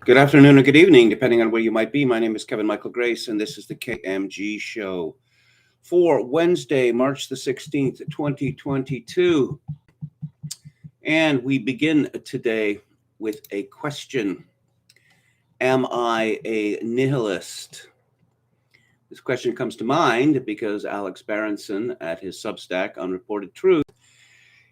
Good afternoon or good evening, depending on where you might be. My name is Kevin Michael Grace, and this is the KMG Show for Wednesday, March the 16th, 2022. And we begin today with a question. Am I a nihilist? This question comes to mind because Alex Berenson at his Substack, Unreported Truth,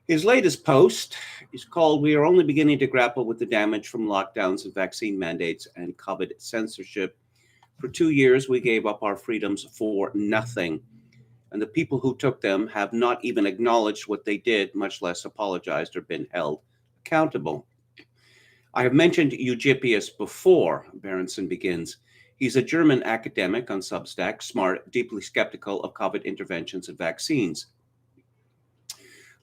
his latest post is called "We are only beginning to grapple with the damage from lockdowns and vaccine mandates and COVID censorship. For 2 years, we gave up our freedoms for nothing. And the people who took them have not even acknowledged what they did, much less apologized or been held accountable." I have mentioned Eusebius before, Berenson begins. He's a German academic on Substack, smart, deeply skeptical of COVID interventions and vaccines.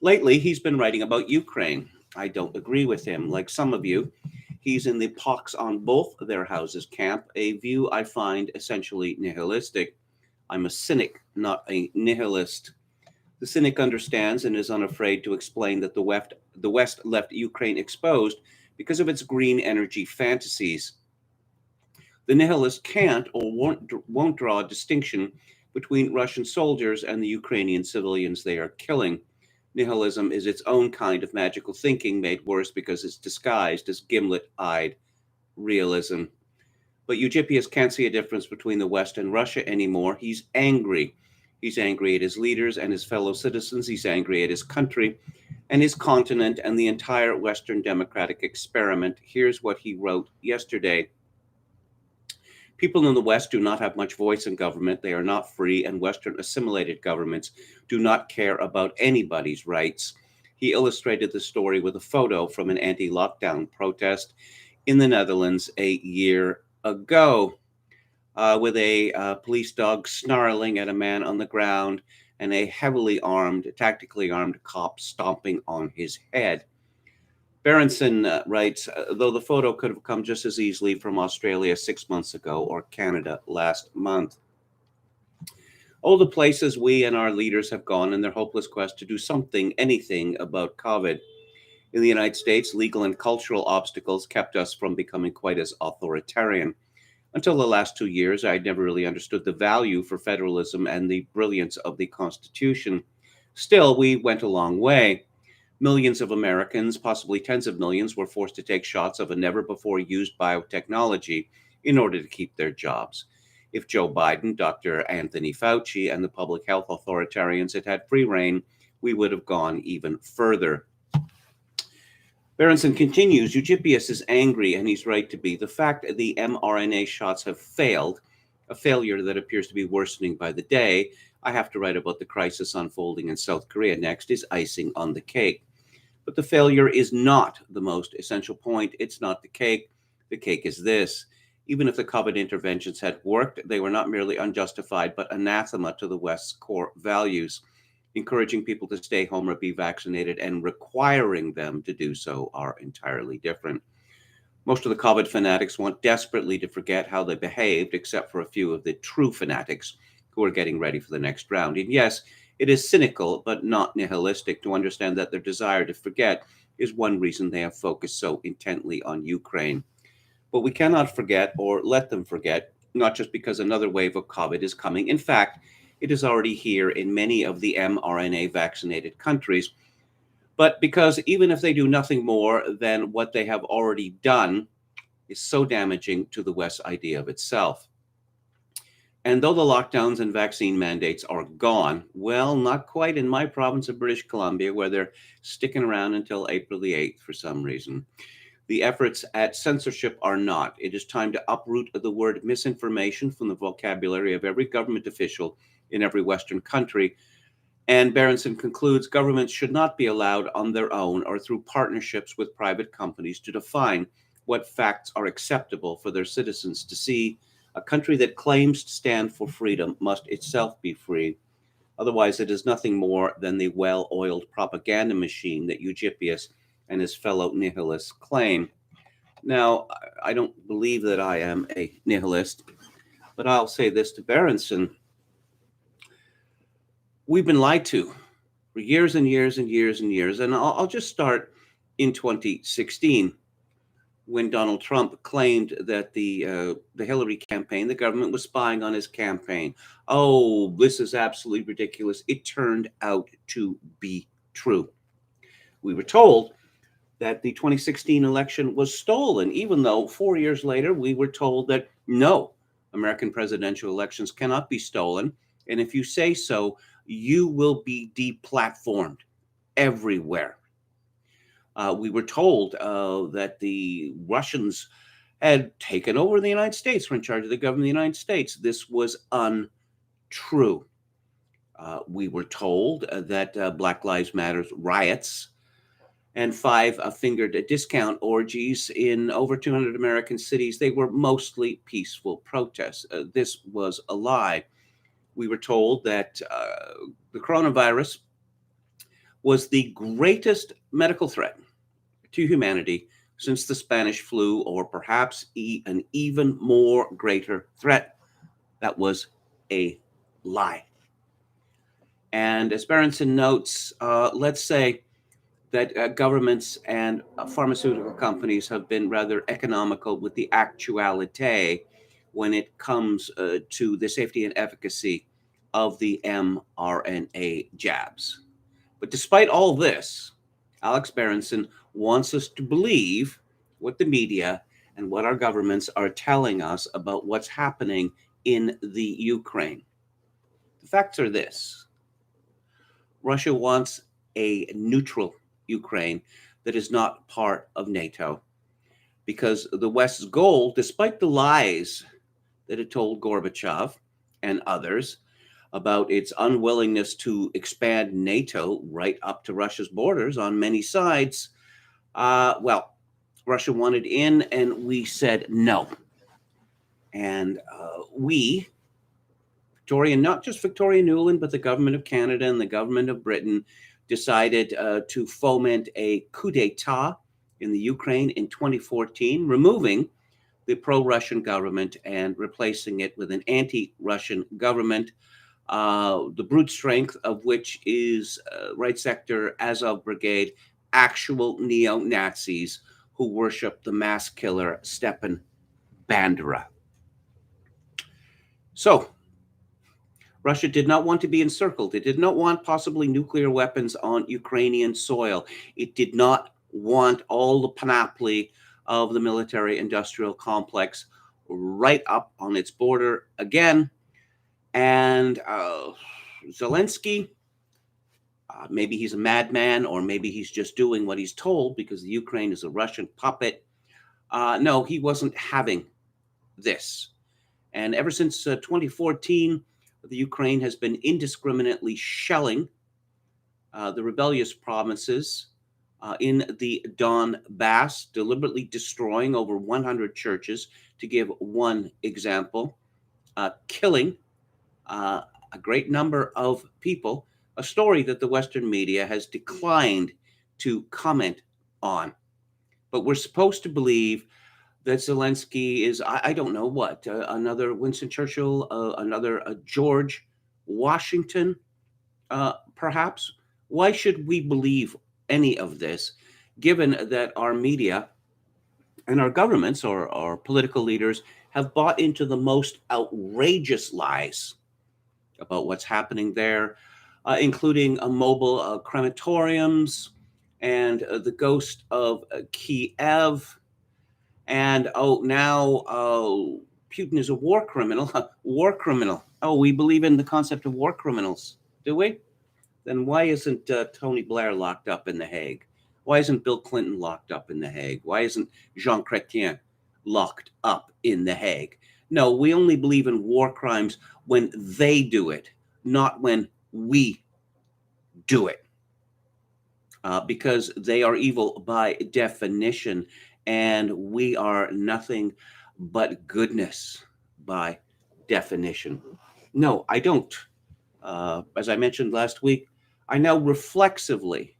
Lately, he's been writing about Ukraine. I don't agree with him. Like some of you, he's in the pox on both their houses camp, a view I find essentially nihilistic. I'm a cynic, not a nihilist. The cynic understands and is unafraid to explain that the West left Ukraine exposed because of its green energy fantasies. The nihilist can't or won't draw a distinction between Russian soldiers and the Ukrainian civilians they are killing. Nihilism is its own kind of magical thinking, made worse because it's disguised as gimlet-eyed realism. But Eusebius can't see a difference between the West and Russia anymore. He's angry. He's angry at his leaders and his fellow citizens. He's angry at his country and his continent and the entire Western democratic experiment. Here's what he wrote yesterday. People in the West do not have much voice in government. They are not free, and Western assimilated governments do not care about anybody's rights. He illustrated the story with a photo from an anti-lockdown protest in the Netherlands a year ago, with a police dog snarling at a man on the ground and a tactically armed cop stomping on his head. Berenson writes, though the photo could have come just as easily from Australia 6 months ago or Canada last month. All the places we and our leaders have gone in their hopeless quest to do something, anything about COVID. In the United States, legal and cultural obstacles kept us from becoming quite as authoritarian. Until the last 2 years, I had never really understood the value for federalism and the brilliance of the Constitution. Still, we went a long way. Millions of Americans, possibly tens of millions, were forced to take shots of a never-before-used biotechnology in order to keep their jobs. If Joe Biden, Dr. Anthony Fauci, and the public health authoritarians had had free rein, we would have gone even further. Berenson continues, Eusebius is angry, and he's right to be. The fact that the mRNA shots have failed, a failure that appears to be worsening by the day, I have to write about the crisis unfolding in South Korea next, is icing on the cake. But the failure is not the most essential point. It's not the cake. The cake is this. Even if the COVID interventions had worked, they were not merely unjustified, but anathema to the West's core values. Encouraging people to stay home or be vaccinated and requiring them to do so are entirely different. Most of the COVID fanatics want desperately to forget how they behaved, except for a few of the true fanatics who are getting ready for the next round. And yes, it is cynical, but not nihilistic, to understand that their desire to forget is one reason they have focused so intently on Ukraine. But we cannot forget or let them forget, not just because another wave of COVID is coming. In fact, it is already here in many of the mRNA vaccinated countries, but because even if they do nothing more than what they have already done, is so damaging to the West's idea of itself. And though the lockdowns and vaccine mandates are gone, well, not quite in my province of British Columbia, where they're sticking around until April the 8th for some reason. The efforts at censorship are not. It is time to uproot the word misinformation from the vocabulary of every government official in every Western country. And Berenson concludes, governments should not be allowed on their own or through partnerships with private companies to define what facts are acceptable for their citizens to see. A country that claims to stand for freedom must itself be free. Otherwise, it is nothing more than the well-oiled propaganda machine that Eusebius and his fellow nihilists claim. Now, I don't believe that I am a nihilist, but I'll say this to Berenson. We've been lied to for years and years and years and years. And I'll just start in 2016. when Donald Trump claimed that the Hillary campaign, the government was spying on his campaign. Oh, this is absolutely ridiculous. It turned out to be true. We were told that the 2016 election was stolen, even though 4 years later we were told that no, American presidential elections cannot be stolen. And if you say so, you will be deplatformed everywhere. We were told that the Russians had taken over the United States, were in charge of the government of the United States. This was untrue. We were told that Black Lives Matter riots and five-fingered discount orgies in over 200 American cities, they were mostly peaceful protests. This was a lie. We were told that the coronavirus was the greatest medical threat to humanity since the Spanish flu, or perhaps an even more greater threat. That was a lie. And as Berenson notes, let's say that governments and pharmaceutical companies have been rather economical with the actuality when it comes to the safety and efficacy of the mRNA jabs. But despite all this, Alex Berenson wants us to believe what the media and what our governments are telling us about what's happening in the Ukraine. The facts are this: Russia wants a neutral Ukraine that is not part of NATO, because the West's goal, despite the lies that it told Gorbachev and others about its unwillingness to expand NATO right up to Russia's borders on many sides, well, Russia wanted in and we said no. And we, not just Victoria Nuland, but the government of Canada and the government of Britain, decided to foment a coup d'etat in the Ukraine in 2014, removing the pro-Russian government and replacing it with an anti-Russian government, the brute strength of which is Right Sector Azov Brigade, actual neo-Nazis who worship the mass killer Stepan Bandera. So, Russia did not want to be encircled. It did not want possibly nuclear weapons on Ukrainian soil. It did not want all the panoply of the military-industrial complex right up on its border again. And Zelensky, maybe he's a madman, or maybe he's just doing what he's told because the Ukraine is a Russian puppet. No, he wasn't having this. And ever since 2014, the Ukraine has been indiscriminately shelling the rebellious provinces in the Donbass, deliberately destroying over 100 churches, to give one example, killing a great number of people, a story that the Western media has declined to comment on. But we're supposed to believe that Zelensky is, I don't know what, another Winston Churchill, another George Washington, perhaps. Why should we believe any of this, given that our media and our governments or our political leaders have bought into the most outrageous lies about what's happening there, including mobile crematoriums and the ghost of Kiev. And now Putin is a war criminal. War criminal. Oh, we believe in the concept of war criminals, do we? Then why isn't Tony Blair locked up in The Hague? Why isn't Bill Clinton locked up in The Hague? Why isn't Jean Chrétien locked up in The Hague? No, we only believe in war crimes when they do it, not when we do it, because they are evil by definition. And we are nothing but goodness by definition. No, I don't. As I mentioned last week, I now reflexively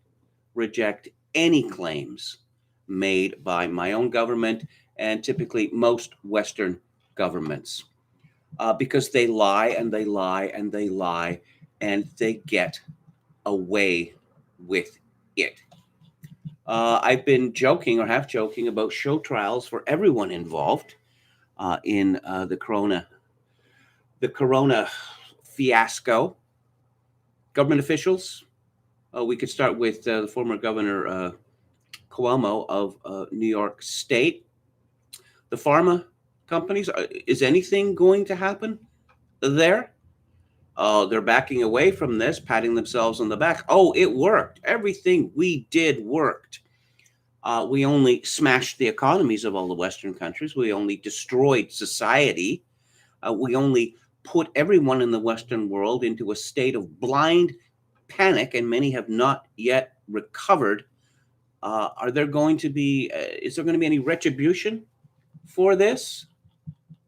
reject any claims made by my own government and typically most Western governments, because they lie and they lie and they lie and they get away with it. I've been joking or half joking about show trials for everyone involved in the corona fiasco. Government officials. We could start with the former governor Cuomo of New York State. The pharma companies. Is anything going to happen there? They're backing away from this, patting themselves on the back. Oh, it worked. Everything we did worked. We only smashed the economies of all the Western countries. We only destroyed society. We only put everyone in the Western world into a state of blind panic, and many have not yet recovered. Is there going to be any retribution for this?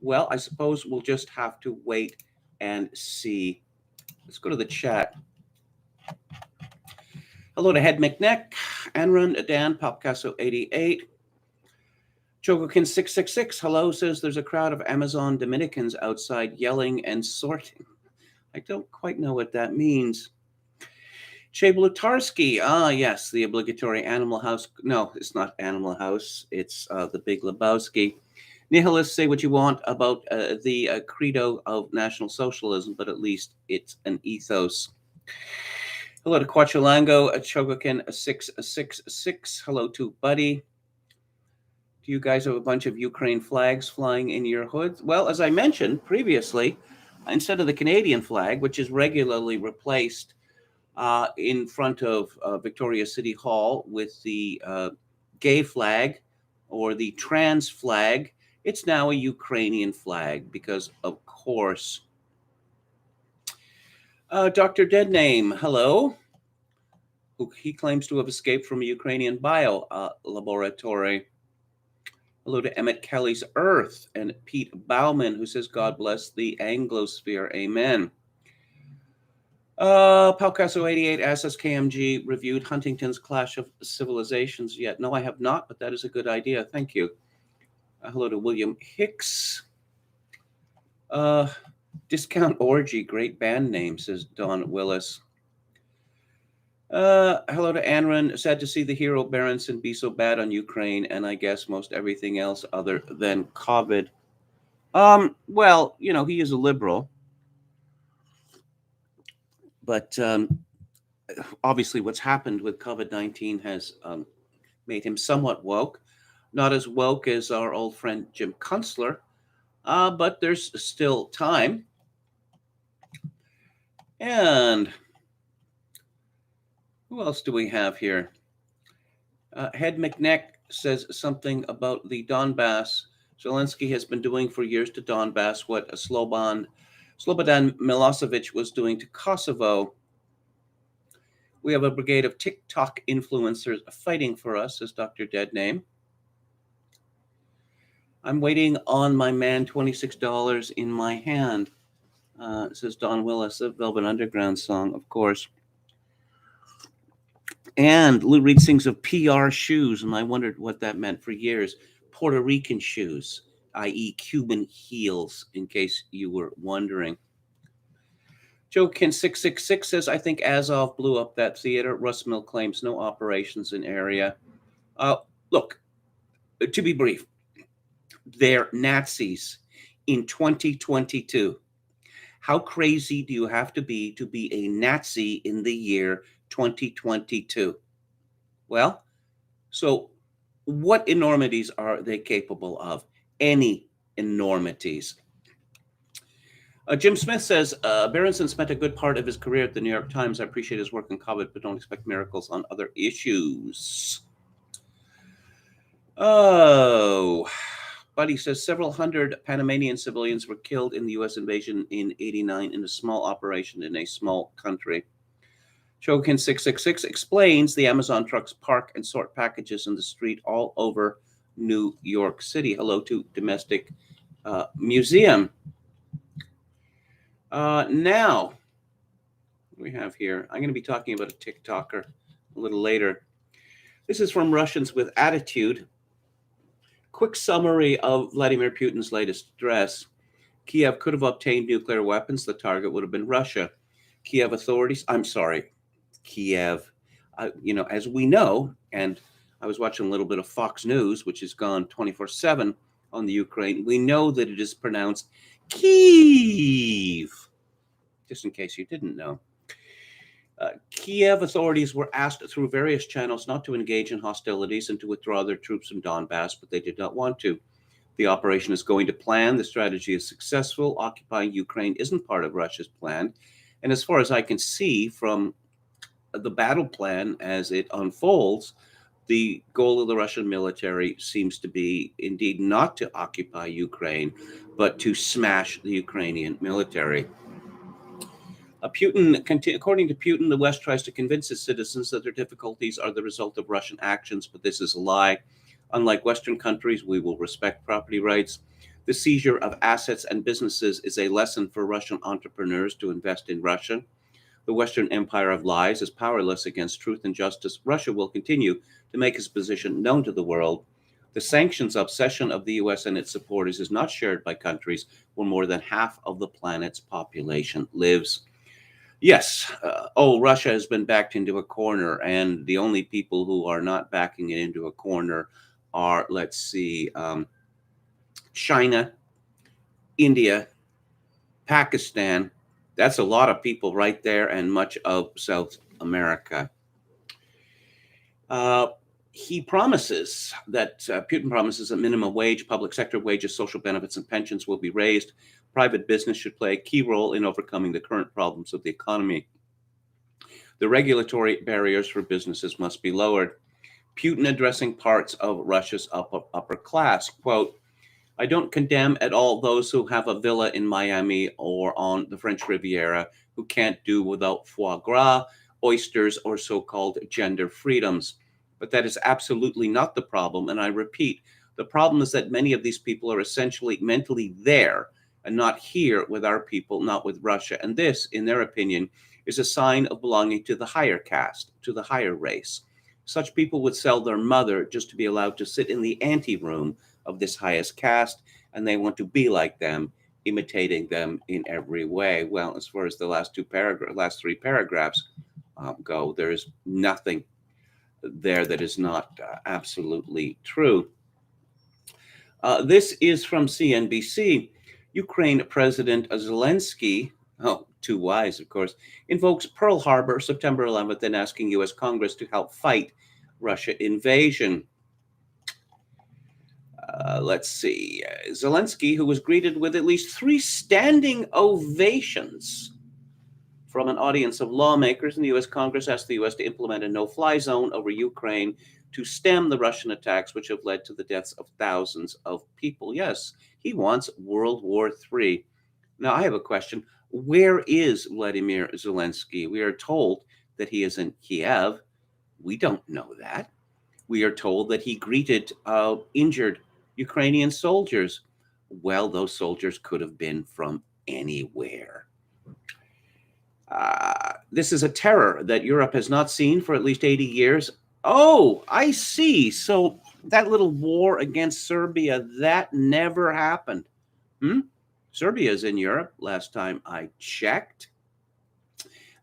Well, I suppose we'll just have to wait and see. Let's go to the chat. Hello to Head McNeck, Anrun, Dan, Popcasso 88. Chogokin 666, hello, says there's a crowd of Amazon Dominicans outside yelling and sorting. I don't quite know what that means. Che Blutarski, yes, the obligatory Animal House. No, it's not Animal House. It's the Big Lebowski. Nihilists, say what you want about the credo of National Socialism, but at least it's an ethos. Hello to Quachulango, Chogokin 666. Hello to Buddy. Do you guys have a bunch of Ukraine flags flying in your hoods? Well, as I mentioned previously, instead of the Canadian flag, which is regularly replaced in front of Victoria City Hall with the gay flag or the trans flag, it's now a Ukrainian flag because, of course. Dr. Deadname, hello. He claims to have escaped from a Ukrainian bio laboratory. Hello to Emmett Kelly's Earth and Pete Bauman, who says, God bless the Anglosphere. Amen. Palcasso 88 asks us, KMG reviewed Huntington's Clash of Civilizations yet? No, I have not, but that is a good idea. Thank you. Hello to William Hicks. Discount Orgy, great band name, says Don Willis. Hello to Anran. Sad to see the hero Berenson be so bad on Ukraine, and I guess most everything else other than COVID. Well, you know, he is a liberal, but obviously what's happened with COVID-19 has made him somewhat woke. Not as woke as our old friend Jim Kunstler, but there's still time. And who else do we have here? Head McNeck says something about the Donbass. Zelensky has been doing for years to Donbass what Slobodan Milosevic was doing to Kosovo. We have a brigade of TikTok influencers fighting for us, says Dr. Deadname. I'm waiting on my man, $26 in my hand, says Don Willis, a Velvet Underground song, of course. And Lou Reed sings of PR shoes, and I wondered what that meant for years. Puerto Rican shoes, i.e. Cuban heels, in case you were wondering. Joe Kin 666 says, I think Azov blew up that theater. Russ Mill claims no operations in area. Look, to be brief, they're Nazis in 2022. How crazy do you have to be a Nazi in the year 2022? Well, so what enormities are they capable of? Any enormities. Jim Smith says, Berenson spent a good part of his career at the New York Times. I appreciate his work on COVID, but don't expect miracles on other issues. Oh, Buddy says several hundred Panamanian civilians were killed in the U.S. invasion in '89 in a small operation in a small country. Chokin 666 explains the Amazon trucks park and sort packages in the street all over New York City. Hello to Domestic Museum. Now, what do we have here? I'm going to be talking about a TikToker a little later. This is from Russians with Attitude. Quick summary of Vladimir Putin's latest address. Kiev could have obtained nuclear weapons. The target would have been Russia. Kiev, as we know, and I was watching a little bit of Fox News, which has gone 24/7 on the Ukraine. We know that it is pronounced Kyiv, just in case you didn't know. Kiev authorities were asked through various channels not to engage in hostilities and to withdraw their troops from Donbass, but they did not want to. The operation is going to plan. The strategy is successful. Occupying Ukraine isn't part of Russia's plan. And as far as I can see from the battle plan as it unfolds, the goal of the Russian military seems to be indeed not to occupy Ukraine, but to smash the Ukrainian military. According to Putin, the West tries to convince its citizens that their difficulties are the result of Russian actions, but this is a lie. Unlike Western countries, we will respect property rights. The seizure of assets and businesses is a lesson for Russian entrepreneurs to invest in Russia. The Western empire of lies is powerless against truth and justice. Russia will continue to make its position known to the world. The sanctions obsession of the US and its supporters is not shared by countries where more than half of the planet's population lives. Yes, Russia has been backed into a corner, and the only people who are not backing it into a corner are, let's see, China, India, Pakistan. That's a lot of people right there, and much of South America. Putin promises that minimum wage, public sector wages, social benefits, and pensions will be raised. Private business should play a key role in overcoming the current problems of the economy. The regulatory barriers for businesses must be lowered. Putin addressing parts of Russia's upper class, quote, I don't condemn at all those who have a villa in Miami or on the French Riviera who can't do without foie gras, oysters, or so-called gender freedoms. But that is absolutely not the problem. And I repeat, the problem is that many of these people are essentially mentally there and not here with our people, not with Russia. And this, in their opinion, is a sign of belonging to the higher caste, to the higher race. Such people would sell their mother just to be allowed to sit in the anteroom of this highest caste, and they want to be like them, imitating them in every way. Well, as far as the last three paragraphs go, there's nothing there that is not absolutely true. This is from CNBC. Ukraine President Zelensky, too wise, of course, invokes Pearl Harbor September 11th and asking U.S. Congress to help fight Russia invasion. Let's see. Zelensky, who was greeted with at least 3 standing ovations from an audience of lawmakers in the U.S. Congress, asked the U.S. to implement a no-fly zone over Ukraine to stem the Russian attacks, which have led to the deaths of thousands of people. Yes, he wants World War III. Now, I have a question. Where is Vladimir Zelensky? We are told that he is in Kiev. We don't know that. We are told that he greeted injured Ukrainian soldiers. Well, those soldiers could have been from anywhere. This is a terror that Europe has not seen for at least 80 years. Oh, I see. So that little war against Serbia, that never happened. Serbia is in Europe, last time I checked.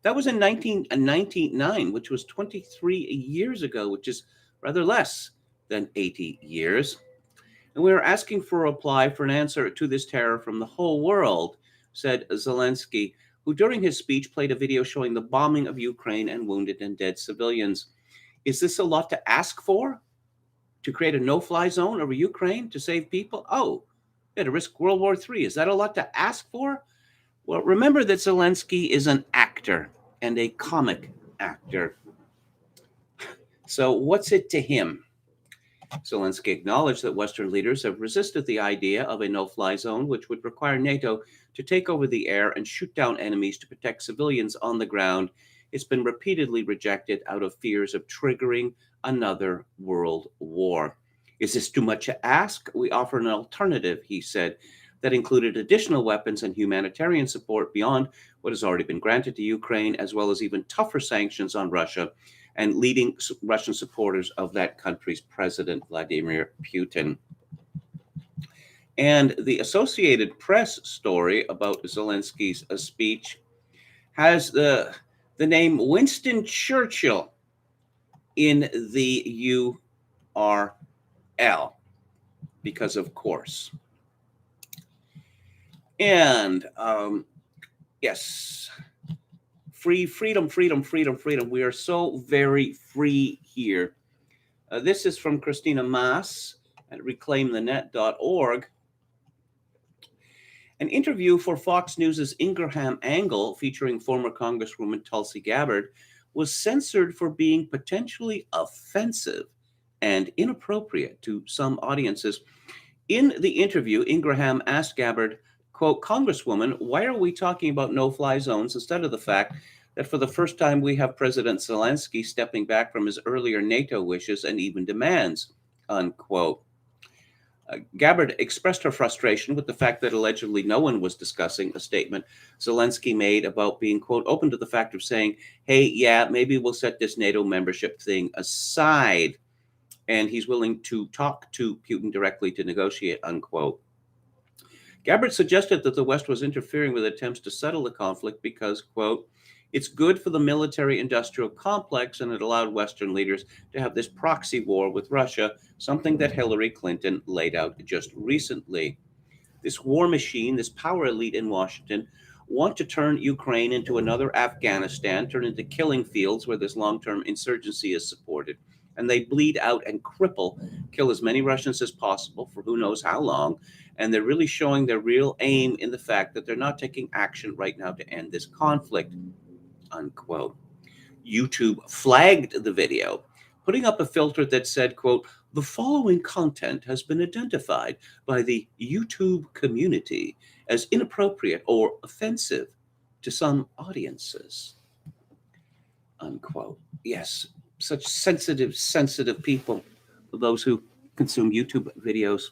That was in 1999, which was 23 years ago, which is rather less than 80 years. And we are asking for a reply for an answer to this terror from the whole world, said Zelensky, who during his speech played a video showing the bombing of Ukraine and wounded and dead civilians. Is this a lot to ask for? To create a no-fly zone over Ukraine to save people? Oh, yeah, to risk World War III. Is that a lot to ask for? Well, remember that Zelensky is an actor and a comic actor. So what's it to him? Zelensky acknowledged that Western leaders have resisted the idea of a no-fly zone, which would require NATO to take over the air and shoot down enemies to protect civilians on the ground. It's been repeatedly rejected out of fears of triggering another world war. Is this too much to ask? We offer an alternative, he said, that included additional weapons and humanitarian support beyond what has already been granted to Ukraine, as well as even tougher sanctions on Russia and leading Russian supporters of that country's president, Vladimir Putin. And the Associated Press story about Zelensky's speech has the name Winston Churchill in the because of course. And yes, freedom. We are so very free here. This is from Christina Maas at reclaimthenet.org. An interview for Fox News' Ingraham Angle featuring former Congresswoman Tulsi Gabbard was censored for being potentially offensive and inappropriate to some audiences. In the interview, Ingraham asked Gabbard, quote, "Congresswoman, why are we talking about no-fly zones instead of the fact that for the first time we have President Zelensky stepping back from his earlier NATO wishes and even demands," unquote. Gabbard expressed her frustration with the fact that allegedly no one was discussing a statement Zelensky made about being, quote, "open to the fact of saying, hey, yeah, maybe we'll set this NATO membership thing aside, and he's willing to talk to Putin directly to negotiate," unquote. Gabbard suggested that the West was interfering with attempts to settle the conflict because, quote, "it's good for the military-industrial complex and it allowed Western leaders to have this proxy war with Russia, something that Hillary Clinton laid out just recently. This war machine, this power elite in Washington, want to turn Ukraine into another Afghanistan, turn into killing fields where this long-term insurgency is supported. And they bleed out and kill as many Russians as possible for who knows how long. And they're really showing their real aim in the fact that they're not taking action right now to end this conflict," unquote. YouTube flagged the video, putting up a filter that said, quote, "the following content has been identified by the YouTube community as inappropriate or offensive to some audiences," unquote. Yes, such sensitive people, those who consume YouTube videos.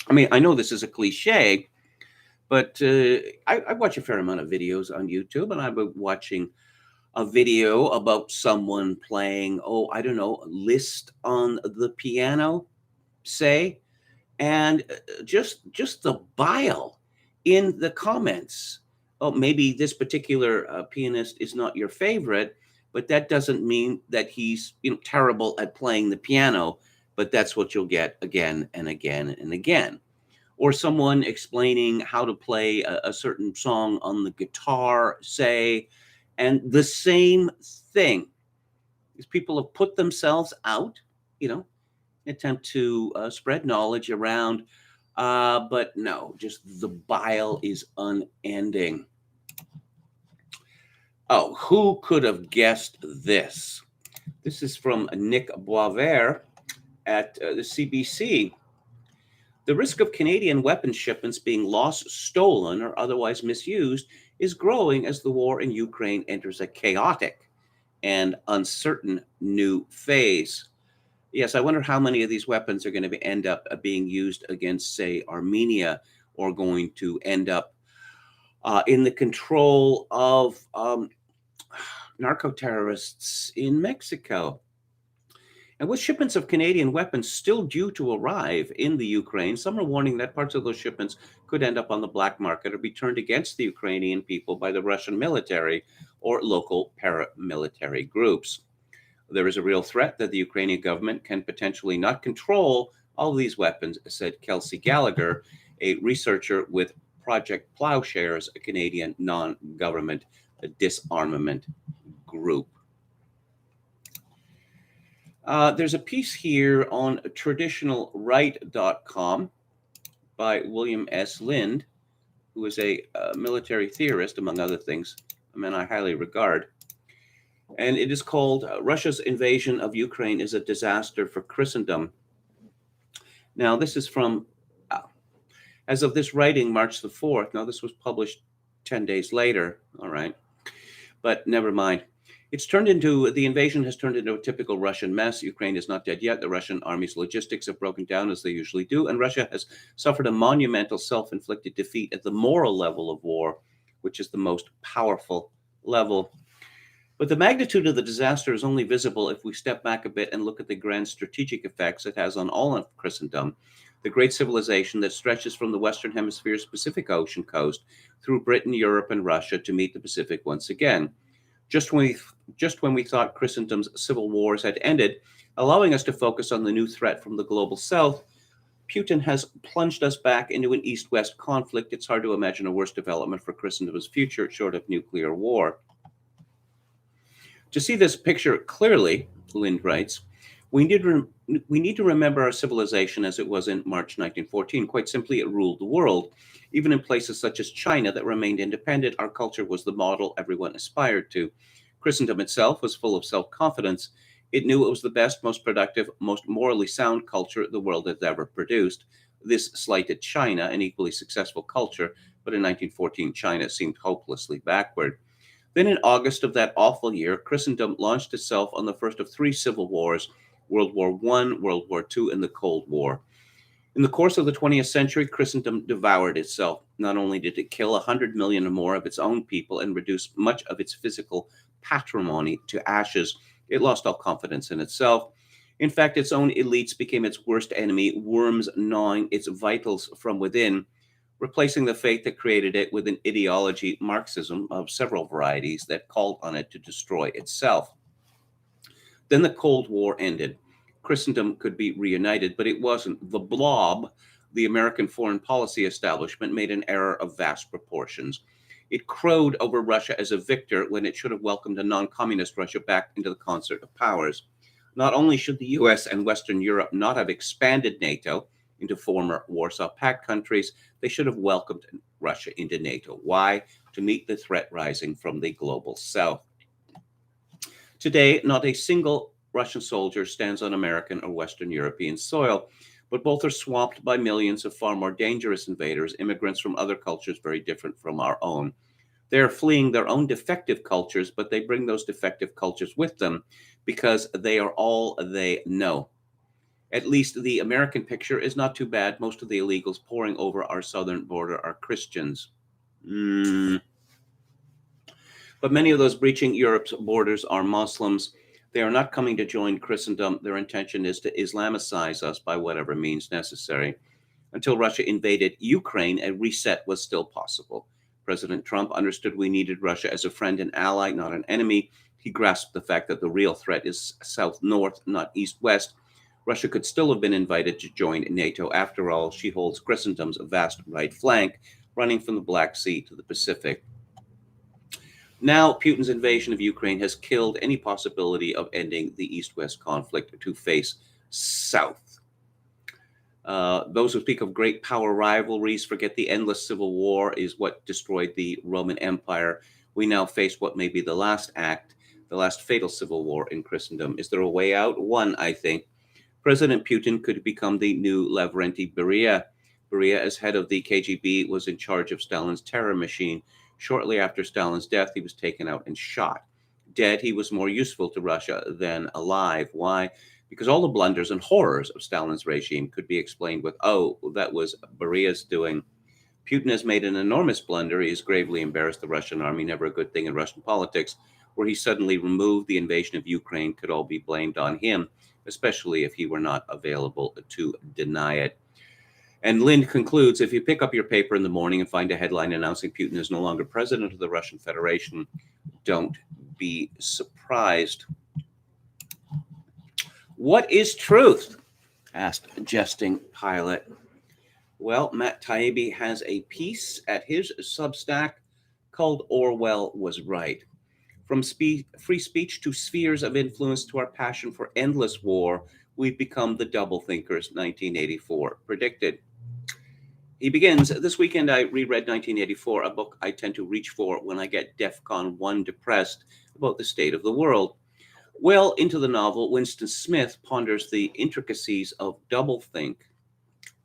I mean, I know this is a cliche, but I watch a fair amount of videos on YouTube, and I've been watching a video about someone playing, I don't know, Liszt on the piano, say, and just the bile in the comments. Oh, maybe this particular pianist is not your favorite, but that doesn't mean that he's terrible at playing the piano. But that's what you'll get again and again and again. Or someone explaining how to play a certain song on the guitar, say, and the same thing. These people have put themselves out, attempt to spread knowledge around, but no, just the bile is unending. Oh, who could have guessed this? This is from Nick Boisvert at the CBC. The risk of Canadian weapons shipments being lost, stolen, or otherwise misused is growing as the war in Ukraine enters a chaotic and uncertain new phase. Yes, I wonder how many of these weapons are going to end up being used against, say, Armenia, or going to end up in the control of narco-terrorists in Mexico. And with shipments of Canadian weapons still due to arrive in the Ukraine, some are warning that parts of those shipments could end up on the black market or be turned against the Ukrainian people by the Russian military or local paramilitary groups. There is a real threat that the Ukrainian government can potentially not control all of these weapons, said Kelsey Gallagher, a researcher with Project Plowshares, a Canadian non-government disarmament group. There's a piece here on traditionalright.com by William S. Lind, who is a military theorist, among other things, a man I highly regard. And it is called Russia's Invasion of Ukraine is a Disaster for Christendom. Now, this is from, as of this writing, March the 4th. Now, this was published 10 days later. All right. But never mind. The invasion has turned into a typical Russian mess. Ukraine is not dead yet. The Russian army's logistics have broken down as they usually do. And Russia has suffered a monumental self-inflicted defeat at the moral level of war, which is the most powerful level. But the magnitude of the disaster is only visible if we step back a bit and look at the grand strategic effects it has on all of Christendom, the great civilization that stretches from the Western Hemisphere's Pacific Ocean coast through Britain, Europe, and Russia to meet the Pacific once again. Just when we thought Christendom's civil wars had ended, Allowing us to focus on the new threat from the global south, Putin has plunged us back into an East West conflict. It's hard to imagine a worse development for Christendom's future, short of nuclear war. To see this picture clearly, Lind writes, we need to remember our civilization as it was in March 1914. Quite simply, it ruled the world. Even in places such as China that remained independent, our culture was the model everyone aspired to. Christendom itself was full of self-confidence. It knew it was the best, most productive, most morally sound culture the world has ever produced. This slighted China, an equally successful culture, but in 1914, China seemed hopelessly backward. Then in August of that awful year, Christendom launched itself on the first of three civil wars, World War I, World War II, and the Cold War. In the course of the 20th century, Christendom devoured itself. Not only did it kill 100 million or more of its own people and reduce much of its physical patrimony to ashes, it lost all confidence in itself. In fact, its own elites became its worst enemy, worms gnawing its vitals from within, replacing the faith that created it with an ideology, Marxism, of several varieties that called on it to destroy itself. Then the Cold War ended. Christendom could be reunited, but it wasn't. The blob, the American foreign policy establishment, made an error of vast proportions. It crowed over Russia as a victor when it should have welcomed a non-communist Russia back into the concert of powers. Not only should the US and Western Europe not have expanded NATO into former Warsaw Pact countries, they should have welcomed Russia into NATO. Why? To meet the threat rising from the global south. Today, not a single Russian soldier stands on American or Western European soil, but both are swamped by millions of far more dangerous invaders, immigrants from other cultures very different from our own. They are fleeing their own defective cultures, but they bring those defective cultures with them because they are all they know. At least the American picture is not too bad. Most of the illegals pouring over our southern border are Christians. But many of those breaching Europe's borders are Muslims. They are not coming to join Christendom. Their intention is to Islamicize us by whatever means necessary. Until Russia invaded Ukraine, a reset was still possible. President Trump understood we needed Russia as a friend and ally, not an enemy. He grasped the fact that the real threat is south-north, not east-west. Russia could still have been invited to join NATO. After all, she holds Christendom's vast right flank, running from the Black Sea to the Pacific. Now, Putin's invasion of Ukraine has killed any possibility of ending the East-West conflict to face south. Those who speak of great power rivalries forget the endless civil war is what destroyed the Roman Empire. We now face what may be the last act, the last fatal civil war in Christendom. Is there a way out? One, I think. President Putin could become the new Lavrenti Beria. Beria, as head of the KGB, was in charge of Stalin's terror machine. Shortly after Stalin's death, he was taken out and shot. Dead, he was more useful to Russia than alive. Why? Because all the blunders and horrors of Stalin's regime could be explained with, oh, that was Beria's doing. Putin has made an enormous blunder. He has gravely embarrassed the Russian army, never a good thing in Russian politics, where he suddenly removed the invasion of Ukraine could all be blamed on him, especially if he were not available to deny it. And Lind concludes, if you pick up your paper in the morning and find a headline announcing Putin is no longer president of the Russian Federation, don't be surprised. What is truth? Asked jesting Pilot. Well, Matt Taibbi has a piece at his Substack called Orwell Was Right. From free speech to spheres of influence to our passion for endless war, we've become the Doublethinkers 1984 predicted. He begins, this weekend I reread 1984, a book I tend to reach for when I get DEFCON 1 depressed about the state of the world. Well into the novel, Winston Smith ponders the intricacies of doublethink.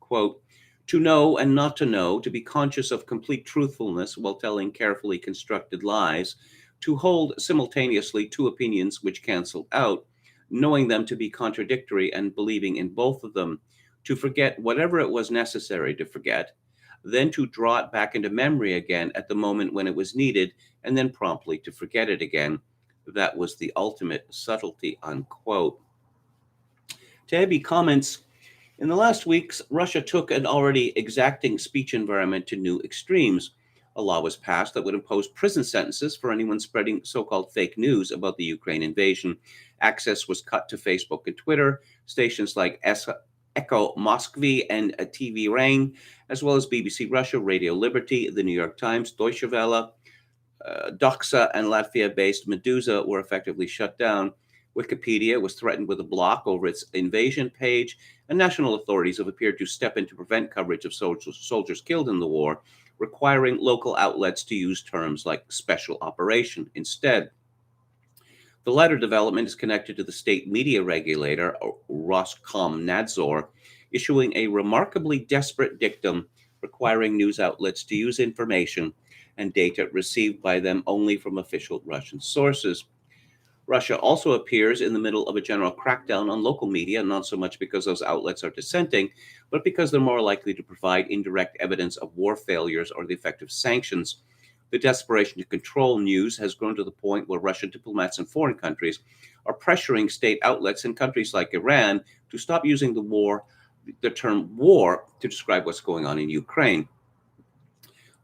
Quote, to know and not to know, to be conscious of complete truthfulness while telling carefully constructed lies, to hold simultaneously two opinions which cancel out, knowing them to be contradictory and believing in both of them, to forget whatever it was necessary to forget, then to draw it back into memory again at the moment when it was needed, and then promptly to forget it again. That was the ultimate subtlety, unquote. Taibbi comments, in the last weeks, Russia took an already exacting speech environment to new extremes. A law was passed that would impose prison sentences for anyone spreading so-called fake news about the Ukraine invasion. Access was cut to Facebook and Twitter. Stations like Echo Moskvy and TV Rain, as well as BBC Russia, Radio Liberty, The New York Times, Deutsche Welle, Doxa, and Latvia-based Meduza were effectively shut down. Wikipedia was threatened with a block over its invasion page, and national authorities have appeared to step in to prevent coverage of soldiers killed in the war, requiring local outlets to use terms like special operation instead. The latter development is connected to the state media regulator, Roskomnadzor, issuing a remarkably desperate dictum requiring news outlets to use information and data received by them only from official Russian sources. Russia also appears in the middle of a general crackdown on local media, not so much because those outlets are dissenting, but because they're more likely to provide indirect evidence of war failures or the effect of sanctions. The desperation to control news has grown to the point where Russian diplomats in foreign countries are pressuring state outlets in countries like Iran to stop using the term war to describe what's going on in Ukraine.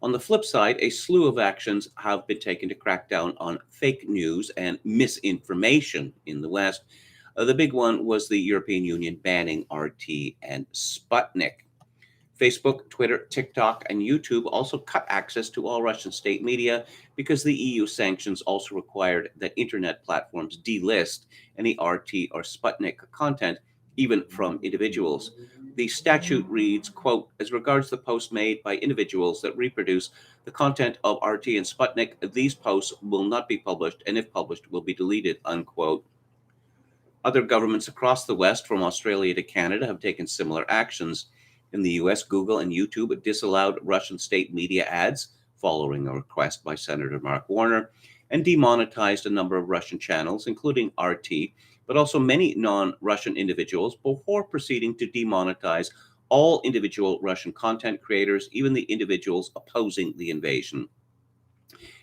On the flip side, a slew of actions have been taken to crack down on fake news and misinformation in the West. The big one was the European Union banning RT and Sputnik. Facebook, Twitter, TikTok, and YouTube also cut access to all Russian state media because the EU sanctions also required that internet platforms delist any RT or Sputnik content, even from individuals. The statute reads, quote, as regards the posts made by individuals that reproduce the content of RT and Sputnik, these posts will not be published, and if published, will be deleted, unquote. Other governments across the West, from Australia to Canada, have taken similar actions. In the US, Google and YouTube disallowed Russian state media ads following a request by Senator Mark Warner, and demonetized a number of Russian channels, including RT, but also many non-Russian individuals, before proceeding to demonetize all individual Russian content creators, even the individuals opposing the invasion.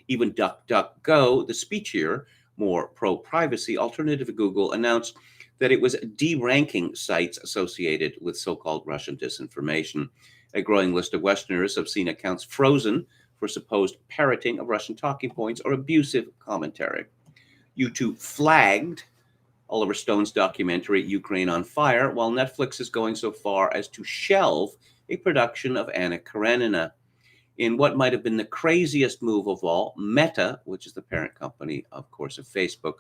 Even DuckDuckGo, the speechier, more pro-privacy alternative to Google, announced that it was deranking sites associated with so-called Russian disinformation. A growing list of Westerners have seen accounts frozen for supposed parroting of Russian talking points or abusive commentary. YouTube flagged Oliver Stone's documentary Ukraine on Fire, while Netflix is going so far as to shelve a production of Anna Karenina. In what might have been the craziest move of all, Meta, which is the parent company, of course, of Facebook,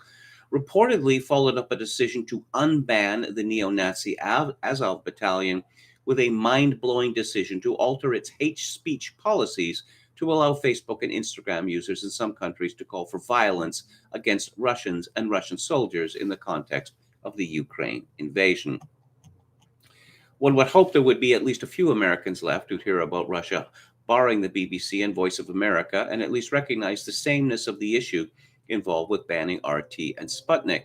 reportedly followed up a decision to unban the neo-Nazi Azov battalion with a mind-blowing decision to alter its hate speech policies to allow Facebook and Instagram users in some countries to call for violence against Russians and Russian soldiers in the context of the Ukraine invasion. One would hope there would be at least a few Americans left who'd hear about Russia barring the BBC and Voice of America, and at least recognize the sameness of the issue involved with banning RT and Sputnik,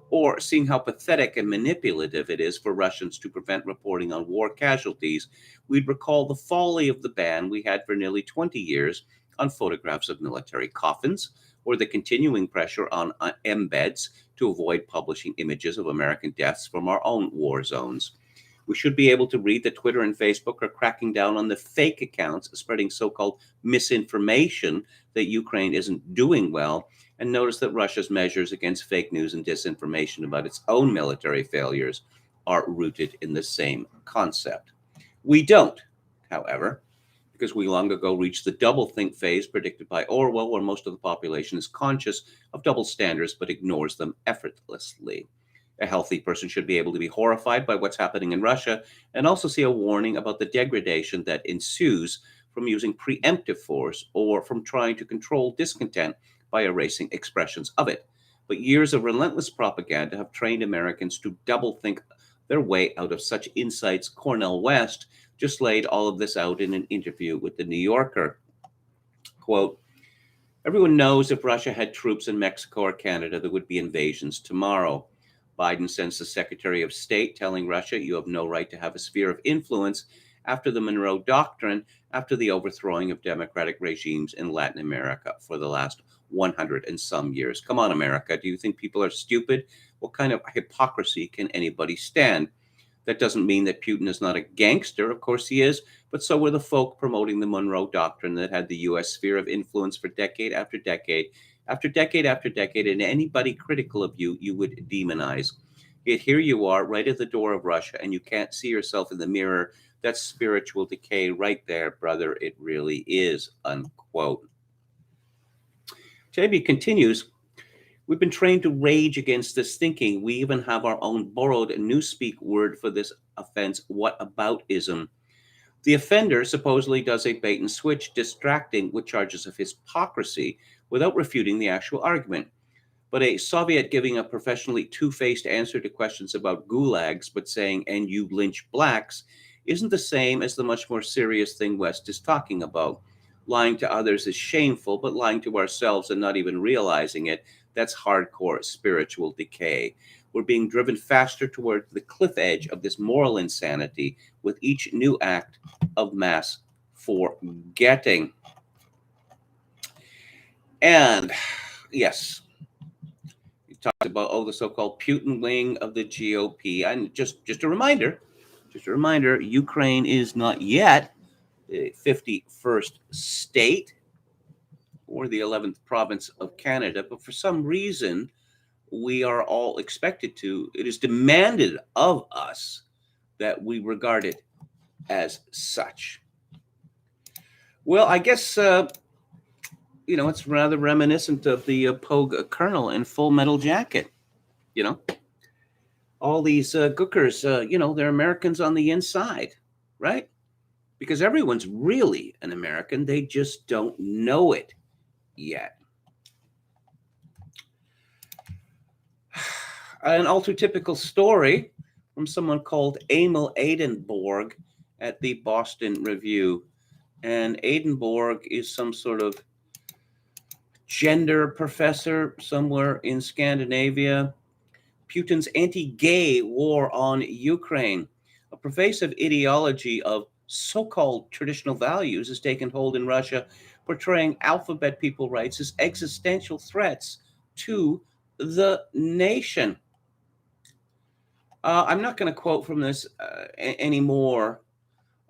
or seeing how pathetic and manipulative it is for Russians to prevent reporting on war casualties, we'd recall the folly of the ban we had for nearly 20 years on photographs of military coffins, or the continuing pressure on embeds to avoid publishing images of American deaths from our own war zones. We should be able to read that Twitter and Facebook are cracking down on the fake accounts spreading so-called misinformation that Ukraine isn't doing well, and notice that Russia's measures against fake news and disinformation about its own military failures are rooted in the same concept. We don't, however, because we long ago reached the doublethink phase predicted by Orwell, where most of the population is conscious of double standards but ignores them effortlessly. A healthy person should be able to be horrified by what's happening in Russia and also see a warning about the degradation that ensues from using preemptive force or from trying to control discontent by erasing expressions of it. But years of relentless propaganda have trained Americans to doublethink their way out of such insights. Cornel West just laid all of this out in an interview with the New Yorker. Quote, everyone knows if Russia had troops in Mexico or Canada, there would be invasions tomorrow. Biden sends the Secretary of State telling Russia you have no right to have a sphere of influence after the Monroe Doctrine, after the overthrowing of democratic regimes in Latin America for the last 100 and some years. Come on, America. Do you think people are stupid? What kind of hypocrisy can anybody stand? That doesn't mean that Putin is not a gangster. Of course he is, but so were the folk promoting the Monroe Doctrine that had the U.S. sphere of influence for decade after decade After decade, and anybody critical of you, you would demonize. Yet here you are, right at the door of Russia, and you can't see yourself in the mirror. That's spiritual decay right there, brother. It really is, unquote. JB continues, we've been trained to rage against this thinking. We even have our own borrowed newspeak word for this offense, whataboutism. The offender supposedly does a bait and switch, distracting with charges of hypocrisy without refuting the actual argument. But a Soviet giving a professionally two-faced answer to questions about gulags, but saying, and you lynch blacks, isn't the same as the much more serious thing West is talking about. Lying to others is shameful, but lying to ourselves and not even realizing it, that's hardcore spiritual decay. We're being driven faster toward the cliff edge of this moral insanity with each new act of mass forgetting. And yes, he talked about the so-called Putin wing of the GOP. And just a reminder, Ukraine is not yet the 51st state or the 11th province of Canada, but for some reason, we are all expected to, it is demanded of us that we regard it as such. Well, I guess, it's rather reminiscent of the Pogue Colonel in Full Metal Jacket. All these gookers, they're Americans on the inside, right? Because everyone's really an American. They just don't know it yet. An all too typical story from someone called Emil Edenborg at the Boston Review. And Edenborg is some sort of gender professor somewhere in Scandinavia. Putin's anti-gay war on Ukraine. A pervasive ideology of so-called traditional values has taken hold in Russia, portraying alphabet people rights as existential threats to the nation. I'm not going to quote from this anymore.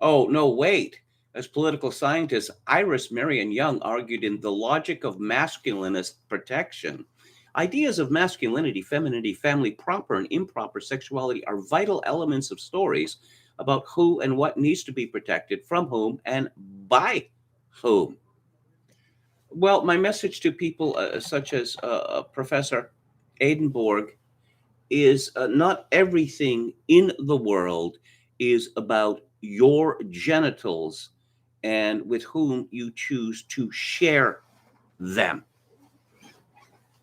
Oh, no, wait. As political scientist Iris Marion Young argued in The Logic of Masculinist Protection, ideas of masculinity, femininity, family proper and improper sexuality are vital elements of stories about who and what needs to be protected from whom and by whom. Well, my message to people such as Professor Edenborg is not everything in the world is about your genitals and with whom you choose to share them.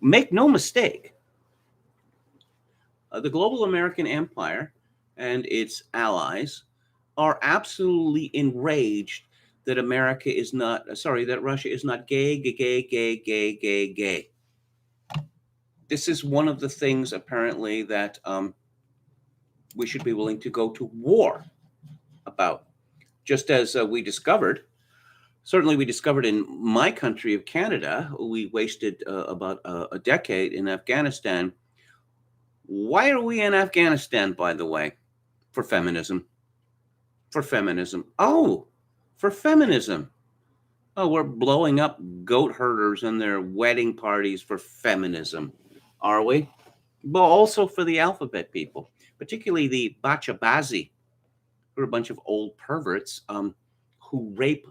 Make no mistake, the global American empire and its allies are absolutely enraged that that Russia is not gay. This is one of the things, apparently, that we should be willing to go to war about. Just as we discovered in my country of Canada, we wasted about a decade in Afghanistan. Why are we in Afghanistan, by the way? For feminism. For feminism. Oh, for feminism. Oh, we're blowing up goat herders and their wedding parties for feminism. Are we? But also for the alphabet people, particularly the Bachabazi, who are a bunch of old perverts who rape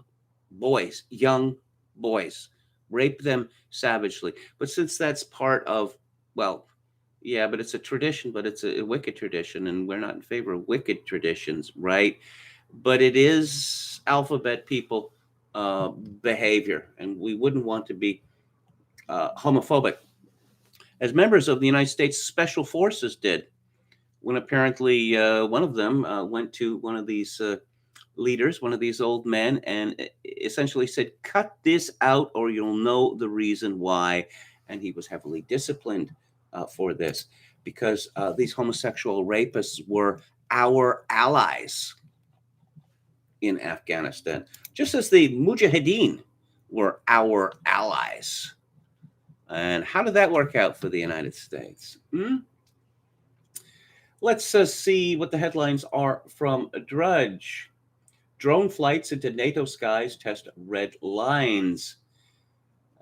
boys, young boys, rape them savagely. But since that's part of, but it's a tradition, but it's a wicked tradition, and we're not in favor of wicked traditions, right? But it is alphabet people behavior, and we wouldn't want to be homophobic. As members of the United States Special Forces did, when apparently one of them went to one of these leaders, one of these old men, and essentially said, cut this out or you'll know the reason why. And he was heavily disciplined for this because these homosexual rapists were our allies in Afghanistan, just as the Mujahideen were our allies. And how did that work out for the United States? Let's see what the headlines are from Drudge. Drone flights into NATO skies test red lines.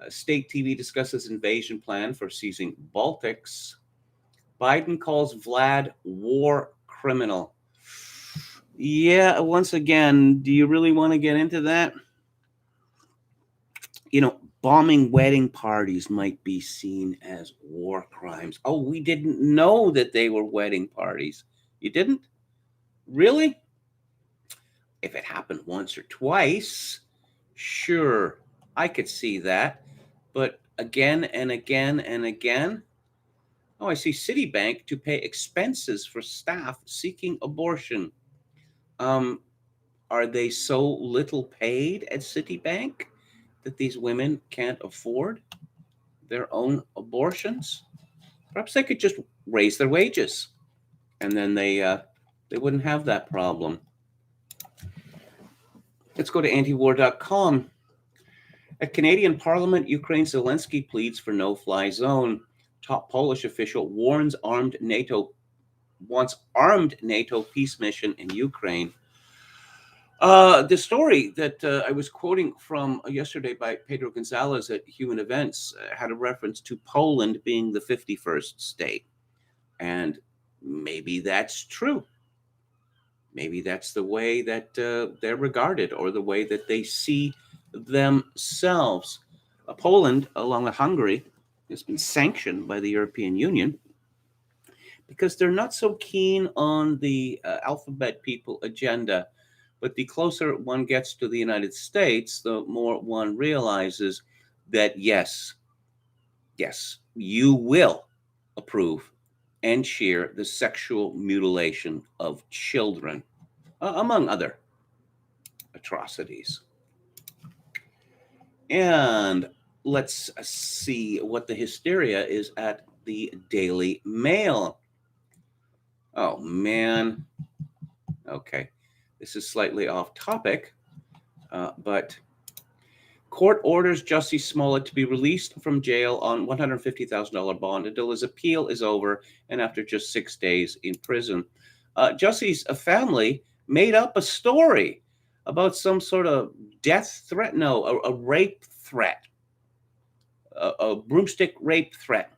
State TV discusses invasion plan for seizing Baltics. Biden calls Vlad war criminal. Yeah, once again, do you really want to get into that? Bombing wedding parties might be seen as war crimes. Oh, we didn't know that they were wedding parties. You didn't? Really? If it happened once or twice, sure, I could see that. But again and again and again, oh, I see Citibank to pay expenses for staff seeking abortion. Um, are they so little paid at Citibank that these women can't afford their own abortions? Perhaps they could just raise their wages, and then they wouldn't have that problem. Let's go to antiwar.com. At Canadian Parliament, Ukraine Zelensky pleads for no-fly zone. Top Polish official wants armed NATO peace mission in Ukraine. The story that I was quoting from yesterday by Pedro Gonzalez at Human Events had a reference to Poland being the 51st state. And maybe that's true. Maybe that's the way that they're regarded, or the way that they see themselves. Poland, along with Hungary, has been sanctioned by the European Union because they're not so keen on the alphabet people agenda. But the closer one gets to the United States, the more one realizes that yes, you will approve and cheer the sexual mutilation of children, among other atrocities. And let's see what the hysteria is at the Daily Mail. Oh, man. Okay. This is slightly off topic, but court orders Jussie Smollett to be released from jail on $150,000 bond until his appeal is over and after just 6 days in prison. Jussie's family made up a story about some sort of death threat, no, a rape threat, a broomstick rape threat.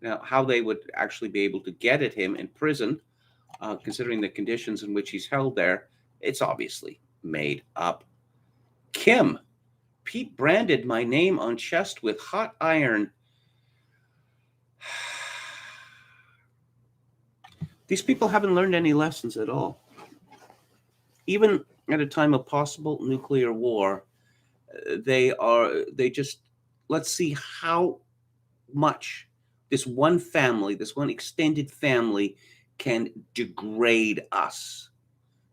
Now, how they would actually be able to get at him in prison, considering the conditions in which he's held there, it's obviously made up. Kim, Pete branded my name on chest with hot iron. These people haven't learned any lessons at all. Even at a time of possible nuclear war, they just, let's see how much this one family, this one extended family, can degrade us,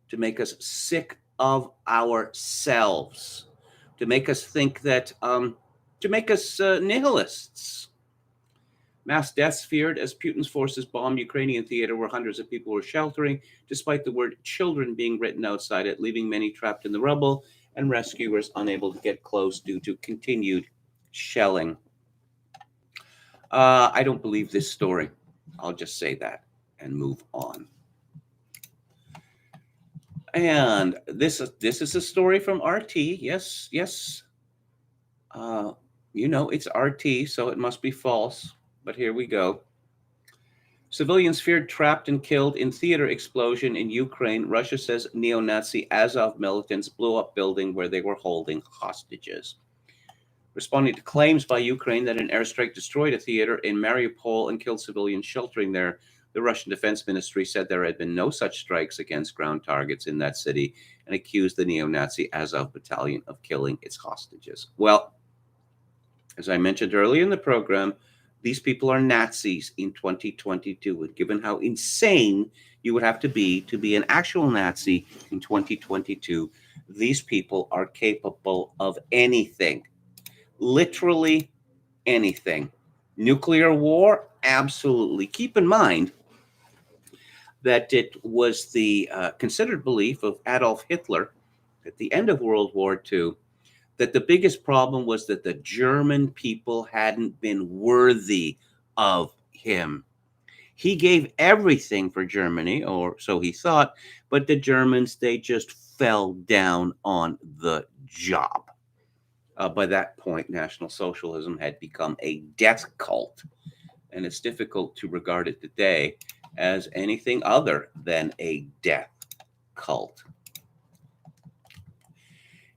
to make us sick of ourselves, to make us think that, to make us nihilists. Mass deaths feared as Putin's forces bombed Ukrainian theater where hundreds of people were sheltering, despite the word children being written outside it, leaving many trapped in the rubble and rescuers unable to get close due to continued shelling. I don't believe this story. I'll just say that and move on. And this is a story from RT. Yes. It's RT, so it must be false. But here we go. Civilians feared trapped and killed in theater explosion in Ukraine. Russia says neo-Nazi Azov militants blew up building where they were holding hostages. Responding to claims by Ukraine that an airstrike destroyed a theater in Mariupol and killed civilians sheltering there, the Russian Defense Ministry said there had been no such strikes against ground targets in that city and accused the neo-Nazi Azov battalion of killing its hostages. Well, as I mentioned earlier in the program, these people are Nazis in 2022. And given how insane you would have to be an actual Nazi in 2022, these people are capable of anything. Literally anything. Nuclear war? Absolutely. Keep in mind that it was the considered belief of Adolf Hitler at the end of World War II that the biggest problem was that the German people hadn't been worthy of him. He gave everything for Germany, or so he thought, but the Germans, they just fell down on the job. By that point, National Socialism had become a death cult, and it's difficult to regard it today as anything other than a death cult.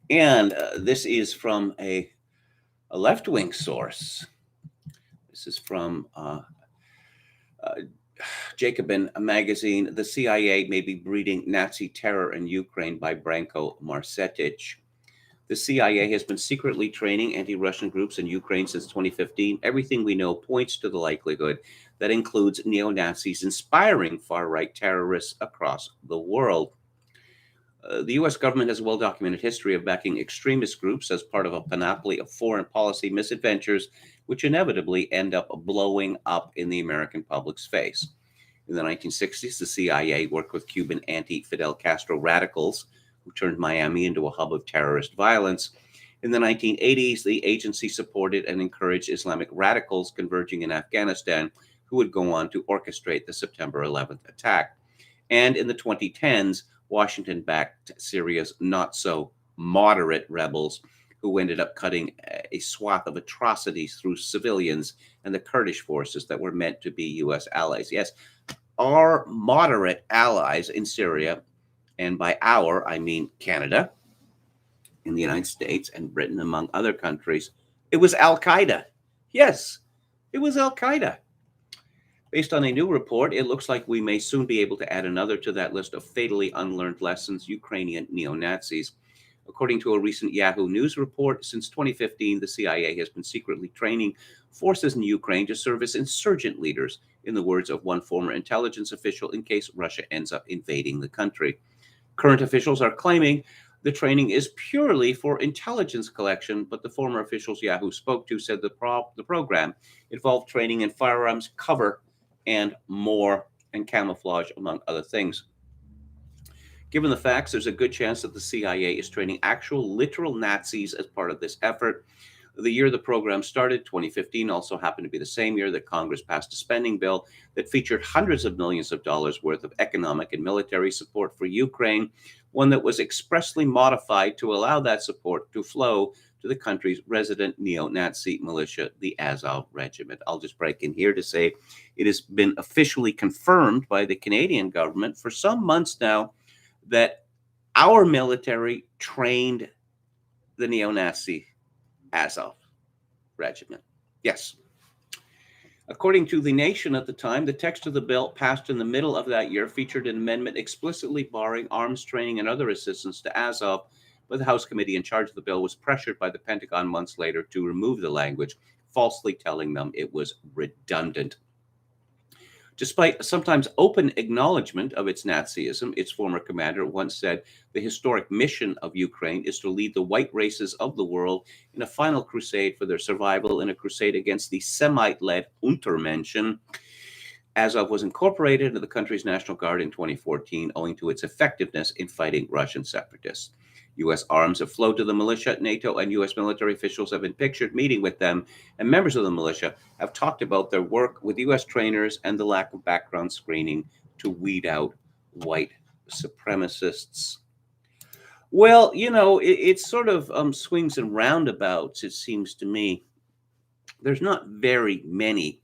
And this is from a left wing source. This is from uh, Jacobin magazine. The CIA may be breeding Nazi terror in Ukraine by Branko Marcetic. The CIA has been secretly training anti-Russian groups in Ukraine since 2015. Everything we know points to the likelihood that includes neo-Nazis inspiring far-right terrorists across the world. The U.S. government has a well-documented history of backing extremist groups as part of a panoply of foreign policy misadventures, which inevitably end up blowing up in the American public's face. In the 1960s, the CIA worked with Cuban anti-Fidel Castro radicals who turned Miami into a hub of terrorist violence. In the 1980s, the agency supported and encouraged Islamic radicals converging in Afghanistan, who would go on to orchestrate the September 11th attack. And in the 2010s, Washington backed Syria's not-so-moderate rebels, who ended up cutting a swath of atrocities through civilians and the Kurdish forces that were meant to be U.S. allies. Yes, our moderate allies in Syria, and by our, I mean Canada, in the United States, and Britain, among other countries, it was Al-Qaeda. Yes, it was Al-Qaeda. Based on a new report, it looks like we may soon be able to add another to that list of fatally unlearned lessons, Ukrainian neo-Nazis. According to a recent Yahoo News report, since 2015, the CIA has been secretly training forces in Ukraine to serve as insurgent leaders, in the words of one former intelligence official, in case Russia ends up invading the country. Current officials are claiming the training is purely for intelligence collection, but the former officials Yahoo spoke to said the program involved training in firearms, cover, and more, and camouflage, among other things. Given the facts, there's a good chance that the CIA is training actual literal Nazis as part of this effort. The year the program started, 2015, also happened to be the same year that Congress passed a spending bill that featured hundreds of millions of dollars worth of economic and military support for Ukraine, one that was expressly modified to allow that support to flow to the country's resident neo-Nazi militia, the Azov Regiment. I'll just break in here to say it has been officially confirmed by the Canadian government for some months now that our military trained the neo-Nazi Azov Regiment. Yes. According to The Nation at the time, the text of the bill passed in the middle of that year featured an amendment explicitly barring arms training and other assistance to Azov, but the House committee in charge of the bill was pressured by the Pentagon months later to remove the language, falsely telling them it was redundant. Despite sometimes open acknowledgement of its Nazism, its former commander once said, the historic mission of Ukraine is to lead the white races of the world in a final crusade for their survival, in a crusade against the Semite-led Untermenschen. Azov was incorporated into the country's National Guard in 2014, owing to its effectiveness in fighting Russian separatists. U.S. arms have flowed to the militia. NATO and U.S. military officials have been pictured meeting with them, and members of the militia have talked about their work with U.S. trainers and the lack of background screening to weed out white supremacists. Well, you know, it sort of swings and roundabouts, it seems to me. There's not very many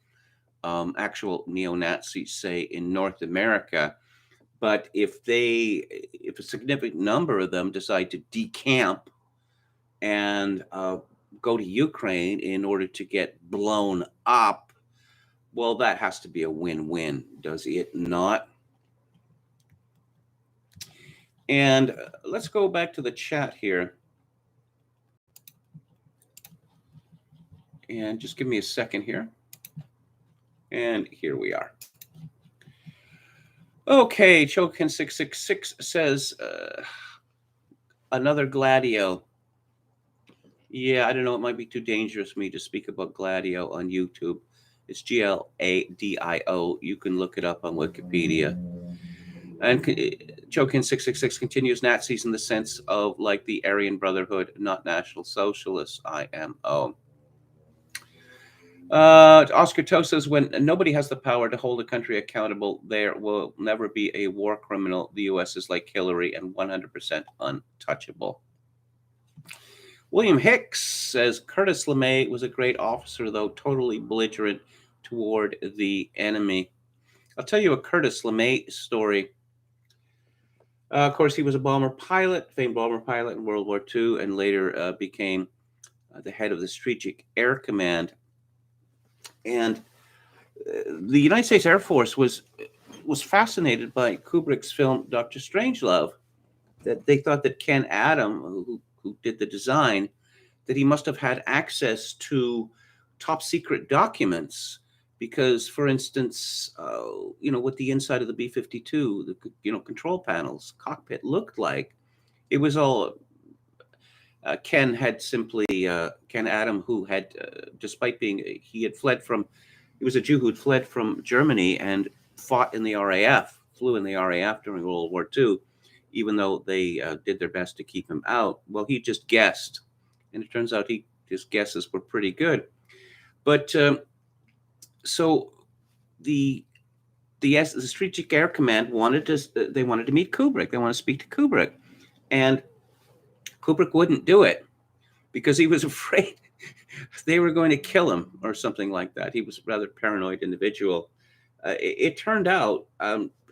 actual neo-Nazis, say, in North America. But if a significant number of them decide to decamp and go to Ukraine in order to get blown up, well, that has to be a win-win, does it not? And let's go back to the chat here. And just give me a second here. And here we are. Okay, Chokin666 says, another Gladio. Yeah, I don't know. It might be too dangerous for me to speak about Gladio on YouTube. It's Gladio. You can look it up on Wikipedia. And Chokin666 continues, Nazis in the sense of like the Aryan Brotherhood, not National Socialists, IMO. Oscar Toe says, when nobody has the power to hold a country accountable, there will never be a war criminal. The U.S. is like Hillary and 100% untouchable. William Hicks says Curtis LeMay was a great officer, though totally belligerent toward the enemy. I'll tell you a Curtis LeMay story. Of course, he was a bomber pilot, famed bomber pilot in World War II, and later became the head of the Strategic Air Command. And the United States Air Force was fascinated by Kubrick's film Dr. Strangelove. That they thought that Ken Adam, who did the design, that he must have had access to top secret documents because, for instance, what the inside of the B-52, the control panels, cockpit looked like, it was all Ken Adam, who had, despite being, he was a Jew who had fled from Germany and fought in the RAF, flew in the RAF during World War II, even though they did their best to keep him out. Well, he just guessed, and it turns out his guesses were pretty good. But so the Strategic Air Command wanted to meet Kubrick. They wanted to speak to Kubrick, and Kubrick wouldn't do it because he was afraid they were going to kill him or something like that. He was a rather paranoid individual. It turned out,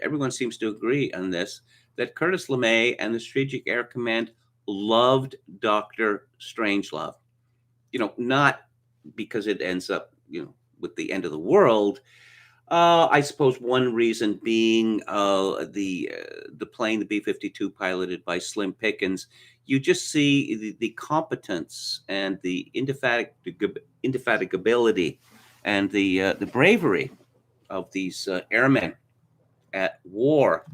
everyone seems to agree on this, that Curtis LeMay and the Strategic Air Command loved Dr. Strangelove. Not because it ends up, with the end of the world. I suppose one reason being the plane, the B-52, piloted by Slim Pickens. You just see the competence and the indefatigability and the bravery of these airmen at war.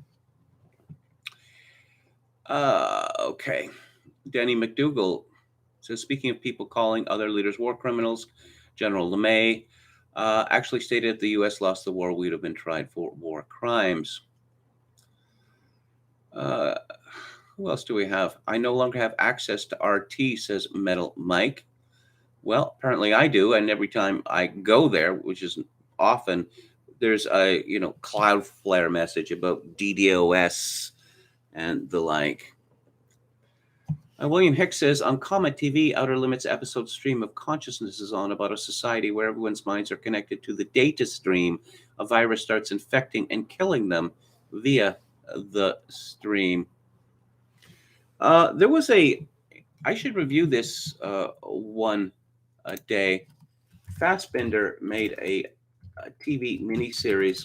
Okay. Danny McDougall says, speaking of people calling other leaders war criminals, General LeMay actually stated if the U.S. lost the war, we'd have been tried for war crimes. Who else do we have? I no longer have access to RT, says Metal Mike. Well, apparently I do, and every time I go there, which is often, there's a Cloudflare message about DDoS and the like. William Hicks says, on Comet TV, Outer Limits episode Stream of Consciousness is on about a society where everyone's minds are connected to the data stream. A virus starts infecting and killing them via the stream. There was I should review this one day. Fassbinder made a TV miniseries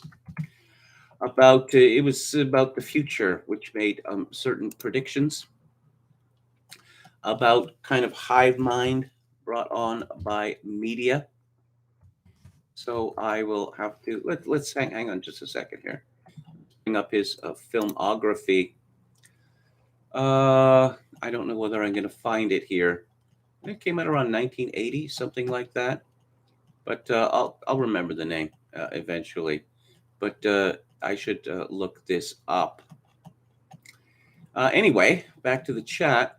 about, it was about the future, which made certain predictions about kind of hive mind brought on by media. So I will have to, let's hang on just a second here. Bring up his filmography. I don't know whether I'm going to find it here. It came out around 1980, something like that. But I'll remember the name eventually. But I should look this up. Anyway, back to the chat.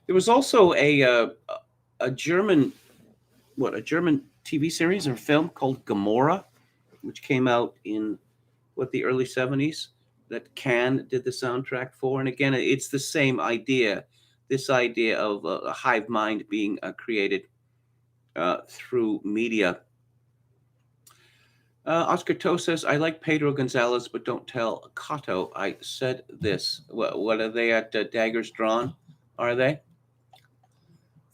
There was also a German TV series or film called Gomorrah, which came out in the early 70s, that Can did the soundtrack for. And again, it's the same idea, this idea of a hive mind being created through media. Oscar To says, I like Pedro Gonzalez, but don't tell Cato I said this. What are they at Daggers Drawn? Are they?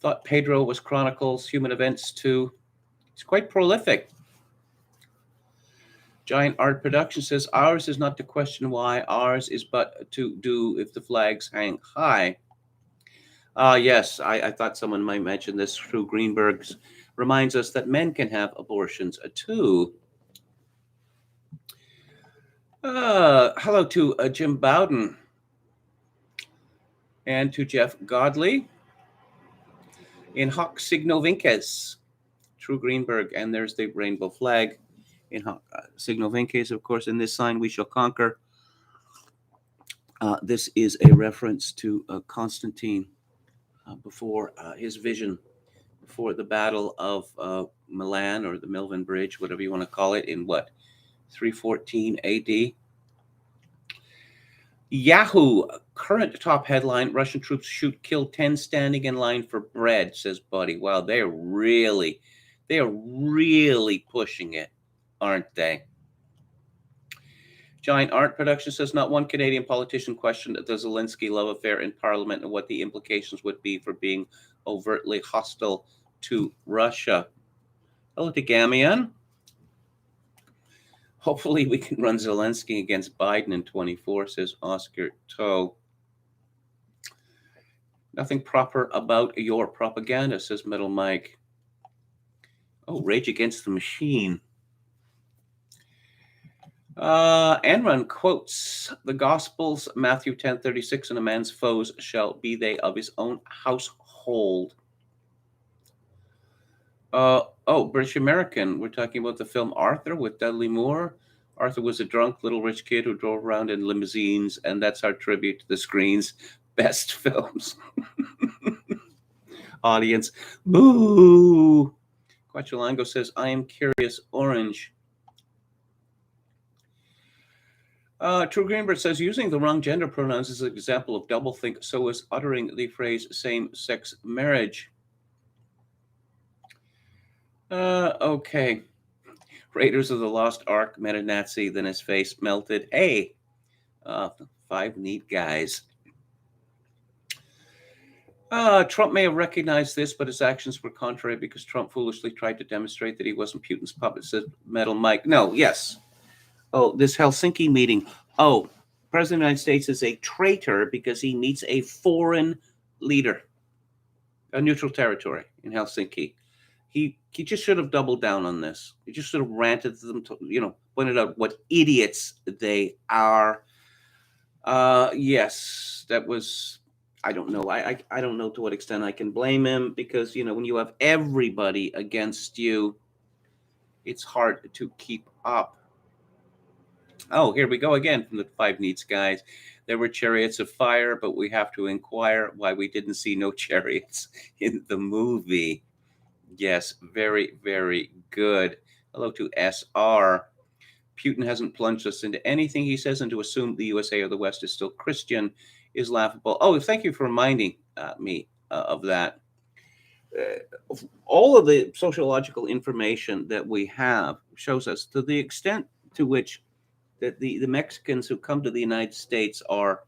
Thought Pedro was Chronicles, Human Events too. He's quite prolific. Giant Art Production says, ours is not to question why, ours is but to do if the flags hang high. Yes, I thought someone might mention this. Through Greenberg's reminds us that men can have abortions too. Hello to Jim Bowden and to Jeff Godley in Hoc Signo Vinces. True Greenberg, and there's the rainbow flag in Hoc Signo Vinces, of course. In this sign we shall conquer. This is a reference to Constantine before his vision, before the Battle of Milan, or the Milvian Bridge, whatever you want to call it, in 314 AD. Yahoo! Current top headline: Russian troops shoot, kill 10 standing in line for bread, says Buddy. Wow, they are really pushing it, aren't they? Giant Art Production says not one Canadian politician questioned the Zelensky love affair in Parliament and what the implications would be for being overtly hostile to Russia. Hello to Gamian. Hopefully we can run Zelensky against Biden in 24, says Oscar Toe. Nothing proper about your propaganda, says Metal Mike. Oh, Rage Against the Machine. Enron quotes the Gospels, Matthew 10:36, and a man's foes shall be they of his own household. British American. We're talking about the film Arthur with Dudley Moore. Arthur was a drunk little rich kid who drove around in limousines, and that's our tribute to the screen's best films. Audience, boo! Quachulango says, I am curious, orange. True Greenberg says, using the wrong gender pronouns is an example of doublethink, so is uttering the phrase same-sex marriage. Okay. Raiders of the Lost Ark met a Nazi, then his face melted. Hey, 5 neat guys. Trump may have recognized this, but his actions were contrary because Trump foolishly tried to demonstrate that he wasn't Putin's puppet, said Metal Mike. No, yes. Oh, this Helsinki meeting. Oh, President of the United States is a traitor because he meets a foreign leader, a neutral territory in Helsinki. He just should have doubled down on this. He just should have ranted to them, pointed out what idiots they are. Yes, that was, I don't know. I don't know to what extent I can blame him because, when you have everybody against you, it's hard to keep up. Oh, here we go again from the 5 Neats guys. There were chariots of fire, but we have to inquire why we didn't see no chariots in the movie. Yes, very, very good. Hello to SR. Putin hasn't plunged us into anything, he says, and to assume the USA or the West is still Christian is laughable. Oh, thank you for reminding me of that. All of the sociological information that we have shows us to the extent to which that the Mexicans who come to the United States are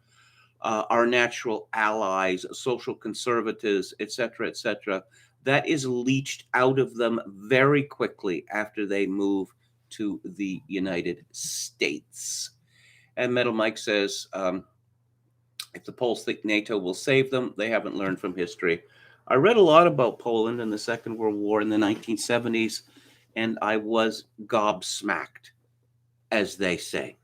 our natural allies, social conservatives, etc., that is leached out of them very quickly after they move to the United States. And Metal Mike says, if the Poles think NATO will save them, they haven't learned from history. I read a lot about Poland in the Second World War in the 1970s, and I was gobsmacked, as they say.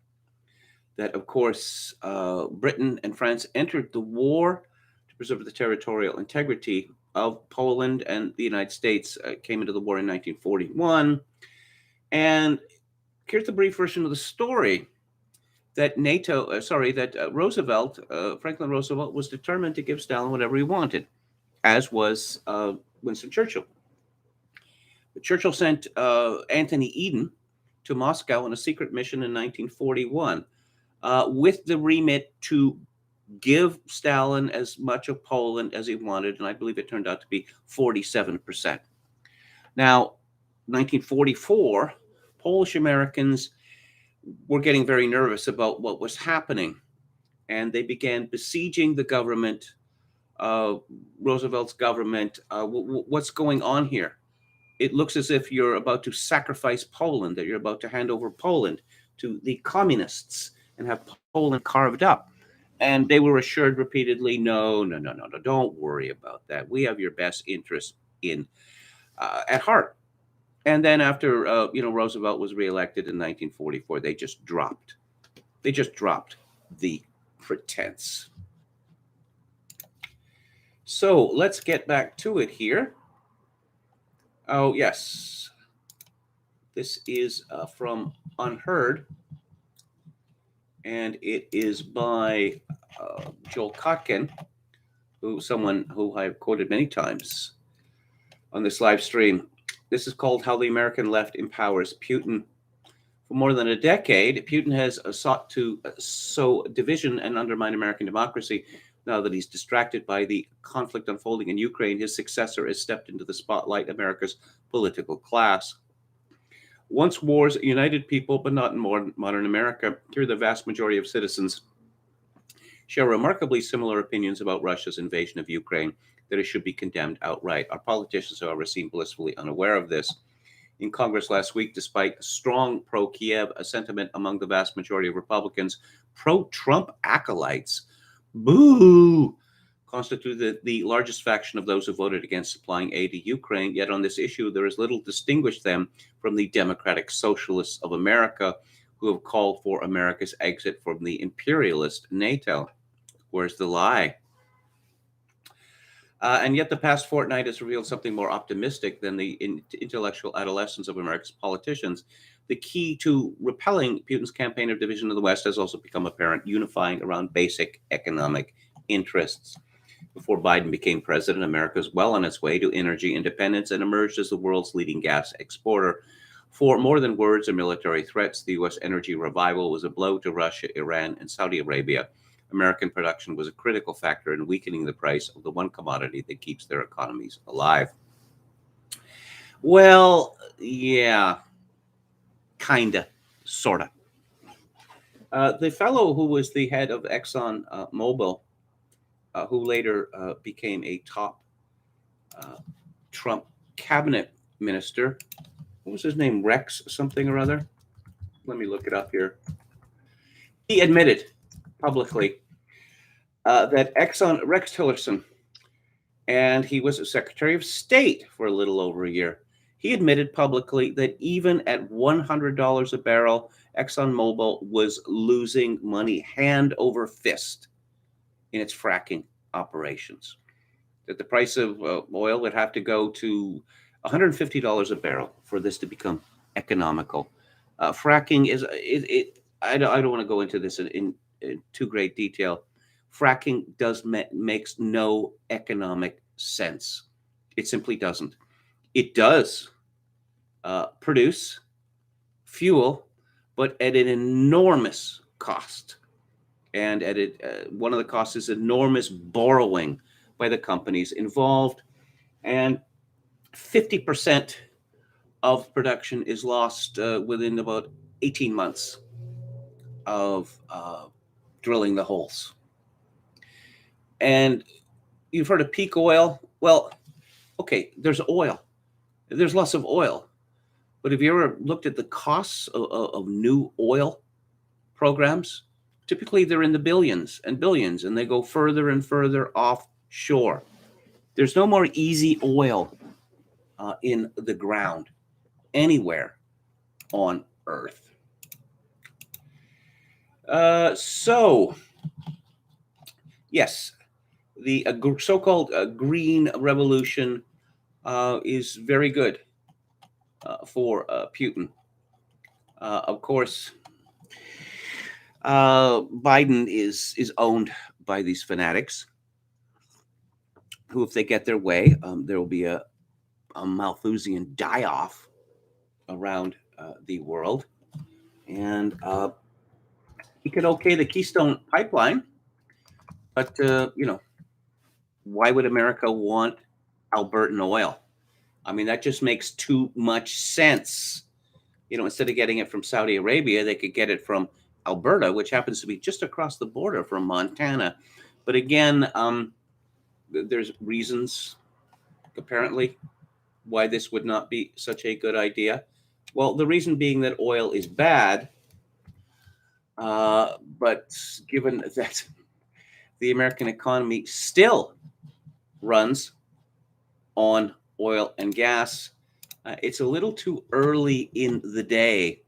That, of course, Britain and France entered the war to preserve the territorial integrity of Poland, and the United States came into the war in 1941. And here's the brief version of the story: that Franklin Roosevelt was determined to give Stalin whatever he wanted, as was Winston Churchill. But Churchill sent Anthony Eden to Moscow on a secret mission in 1941 with the remit to give Stalin as much of Poland as he wanted, and I believe it turned out to be 47%. Now, 1944, Polish Americans were getting very nervous about what was happening, and they began besieging the government, Roosevelt's government. What's going on here? It looks as if you're about to sacrifice Poland, that you're about to hand over Poland to the communists and have Poland carved up. And they were assured repeatedly, no, don't worry about that. We have your best interest at heart. And then after Roosevelt was reelected in 1944, they just dropped the pretense. So let's get back to it here. Oh yes, this is from Unheard, and it is by Joel Kotkin, someone who I've quoted many times on this live stream. This is called How the American Left Empowers Putin. For more than a decade, Putin has sought to sow division and undermine American democracy. Now that he's distracted by the conflict unfolding in Ukraine, his successor has stepped into the spotlight, America's political class. Once wars united people, but not in modern America. Here, the vast majority of citizens share remarkably similar opinions about Russia's invasion of Ukraine, that it should be condemned outright. Our politicians, however, seem blissfully unaware of this. In Congress last week, despite strong pro-Kiev sentiment among the vast majority of Republicans, pro-Trump acolytes, boo, constituted the largest faction of those who voted against supplying aid to Ukraine. Yet on this issue, there is little distinguish them from the Democratic Socialists of America, who have called for America's exit from the imperialist NATO. Where's the lie? And yet the past fortnight has revealed something more optimistic than the intellectual adolescence of America's politicians. The key to repelling Putin's campaign of division of the West has also become apparent, unifying around basic economic interests. Before Biden became president, America was well on its way to energy independence and emerged as the world's leading gas exporter. For more than words or military threats, the U.S. energy revival was a blow to Russia, Iran, and Saudi Arabia. American production was a critical factor in weakening the price of the one commodity that keeps their economies alive. Well, yeah, kinda, sorta. The fellow who was the head of Exxon Mobil, who later became a top Trump cabinet minister, what was his name? Rex something or other? Let me look it up here. He admitted publicly that Rex Tillerson, and he was a Secretary of State for a little over a year. He admitted publicly that even at $100 a barrel, ExxonMobil was losing money hand over fist in its fracking operations. That the price of oil would have to go to $150 a barrel for this to become economical. Fracking is I don't want to go into this in too great detail. Fracking makes no economic sense. It simply doesn't. It does produce fuel, but at an enormous cost. And one of the costs is enormous borrowing by the companies involved. And 50% of production is lost within about 18 months of drilling the holes. And you've heard of peak oil. Well, okay, there's oil. There's lots of oil. But have you ever looked at the costs of new oil programs? Typically, they're in the billions and billions, and they go further and further offshore. There's no more easy oil in the ground anywhere on Earth. So, yes, the so-called green revolution is very good for Putin. Of course, Biden is owned by these fanatics who, if they get their way, there will be a Malthusian die-off around the world. And he could okay the Keystone Pipeline, but, why would America want Albertan oil? I mean, that just makes too much sense. Instead of getting it from Saudi Arabia, they could get it from Alberta, which happens to be just across the border from Montana. But again, there's reasons, apparently, why this would not be such a good idea. Well, the reason being that oil is bad, but given that the American economy still runs on oil and gas, it's a little too early in the day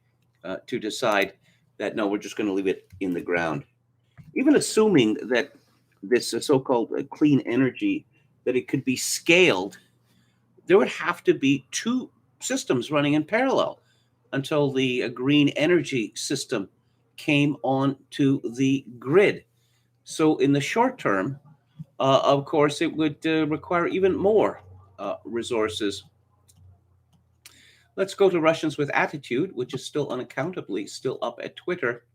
to decide that, no, we're just going to leave it in the ground. Even assuming that this so-called clean energy, that it could be scaled, there would have to be two systems running in parallel until the green energy system came onto the grid. So in the short term, of course, it would require even more resources. Let's go to Russians with Attitude, which is still unaccountably still up at Twitter.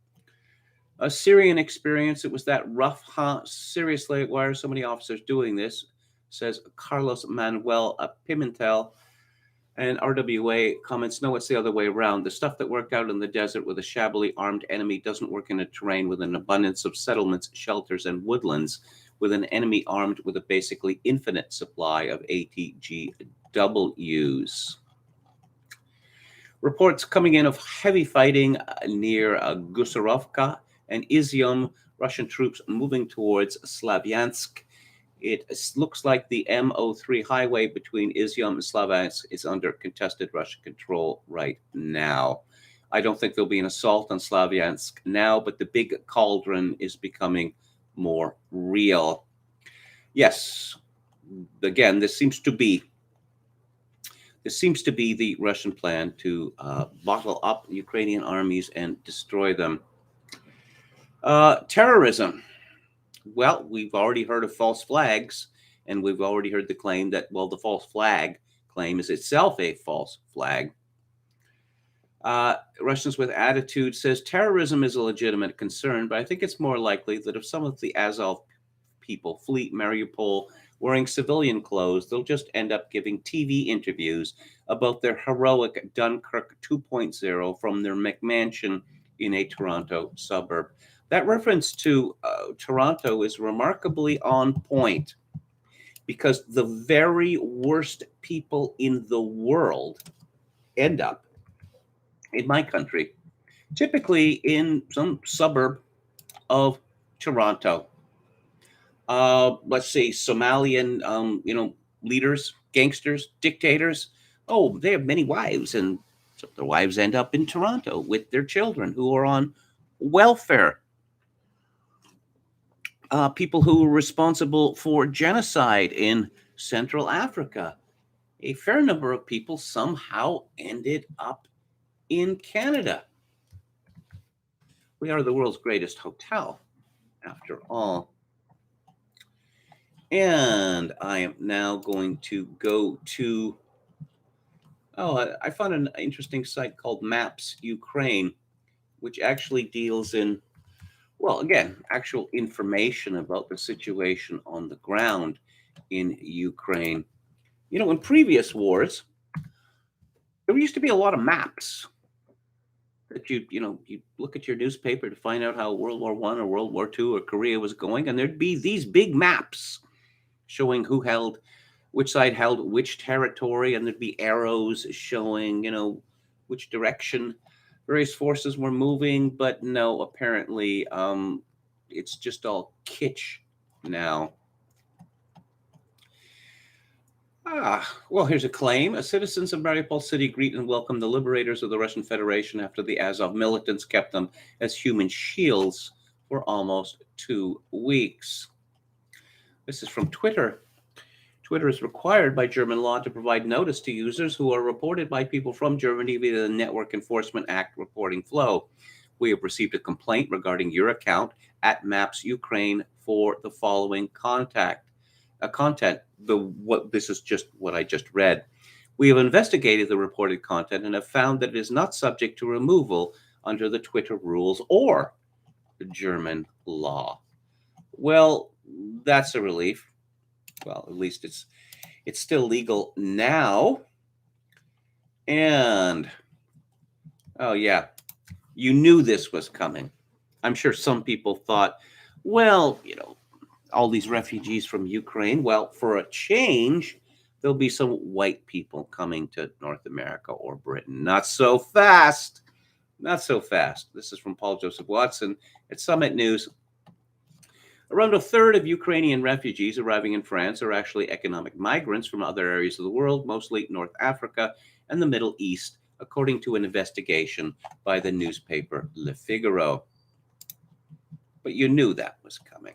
A Syrian experience. It was that rough, huh? Seriously, why are so many officers doing this? Says Carlos Manuel Pimentel. And RWA comments, no, it's the other way around. The stuff that worked out in the desert with a shabbily armed enemy doesn't work in a terrain with an abundance of settlements, shelters, and woodlands, with an enemy armed with a basically infinite supply of ATGWs. Reports coming in of heavy fighting near Gusarovka and Izium, Russian troops moving towards Slavyansk. It looks like the M03 highway between Izium and Slavyansk is under contested Russian control right now. I don't think there'll be an assault on Slavyansk now, but the big cauldron is becoming more real. Yes, again, this seems to be the Russian plan to bottle up Ukrainian armies and destroy them. Terrorism. Well, we've already heard of false flags, and we've already heard the claim that, well, the false flag claim is itself a false flag. Russians with Attitude says terrorism is a legitimate concern, but I think it's more likely that if some of the Azov people flee Mariupol wearing civilian clothes, they'll just end up giving TV interviews about their heroic Dunkirk 2.0 from their McMansion in a Toronto suburb. That reference to Toronto is remarkably on point, because the very worst people in the world end up in my country, typically in some suburb of Toronto. Let's say Somalian, leaders, gangsters, dictators. Oh, they have many wives, and so their wives end up in Toronto with their children who are on welfare. People who are responsible for genocide in Central Africa. A fair number of people somehow ended up in Canada. We are the world's greatest hotel, after all. And I am now going to go to, I found an interesting site called Maps Ukraine, which actually deals in, well, again, actual information about the situation on the ground in Ukraine. In previous wars, there used to be a lot of maps that you look at your newspaper to find out how World War I or World War II or Korea was going, and there'd be these big maps showing which side held which territory, and there'd be arrows showing, which direction various forces were moving. But no, apparently, it's just all kitsch now. Well, here's a claim. Citizens of Mariupol city greet and welcome the liberators of the Russian Federation after the Azov militants kept them as human shields for almost 2 weeks. This is from Twitter. Twitter is required by German law to provide notice to users who are reported by people from Germany via the Network Enforcement Act reporting flow. We have received a complaint regarding your account at Maps Ukraine for the following content. This is just what I just read. We have investigated the reported content and have found that it is not subject to removal under the Twitter rules or the German law. Well, that's a relief. Well, at least it's still legal now. And oh yeah, you knew this was coming. I'm sure some people thought, well, all these refugees from Ukraine, well, for a change, there'll be some white people coming to North America or Britain. Not so fast. Not so fast. This is from Paul Joseph Watson at Summit News. Around a third of Ukrainian refugees arriving in France are actually economic migrants from other areas of the world, mostly North Africa and the Middle East, according to an investigation by the newspaper Le Figaro. But you knew that was coming.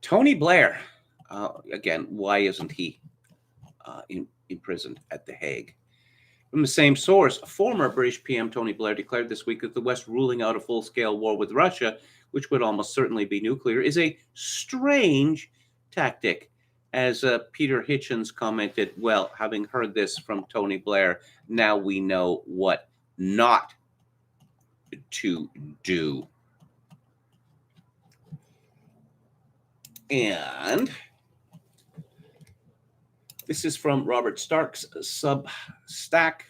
Tony Blair, again, why isn't he imprisoned at The Hague? From the same source, former British PM Tony Blair declared this week that the West ruling out a full-scale war with Russia, which would almost certainly be nuclear, is a strange tactic. As Peter Hitchens commented, well, having heard this from Tony Blair, now we know what not to do. And this is from Robert Stark's Substack.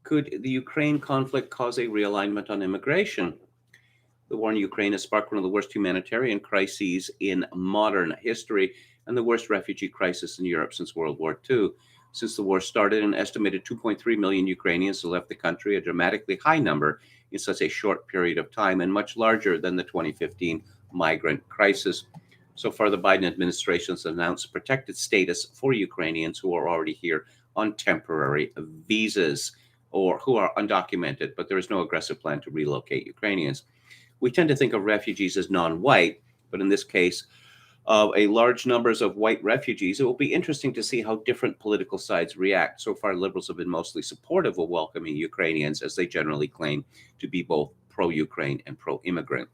Could the Ukraine conflict cause a realignment on immigration? The war in Ukraine has sparked one of the worst humanitarian crises in modern history and the worst refugee crisis in Europe since World War II. Since the war started, an estimated 2.3 million Ukrainians have left the country, a dramatically high number in such a short period of time and much larger than the 2015 migrant crisis. So far, the Biden administration has announced protected status for Ukrainians who are already here on temporary visas or who are undocumented, but there is no aggressive plan to relocate Ukrainians. We tend to think of refugees as non-white, but in this case, of a large numbers of white refugees, it will be interesting to see how different political sides react. So far, liberals have been mostly supportive of welcoming Ukrainians, as they generally claim to be both pro-Ukraine and pro-immigrant.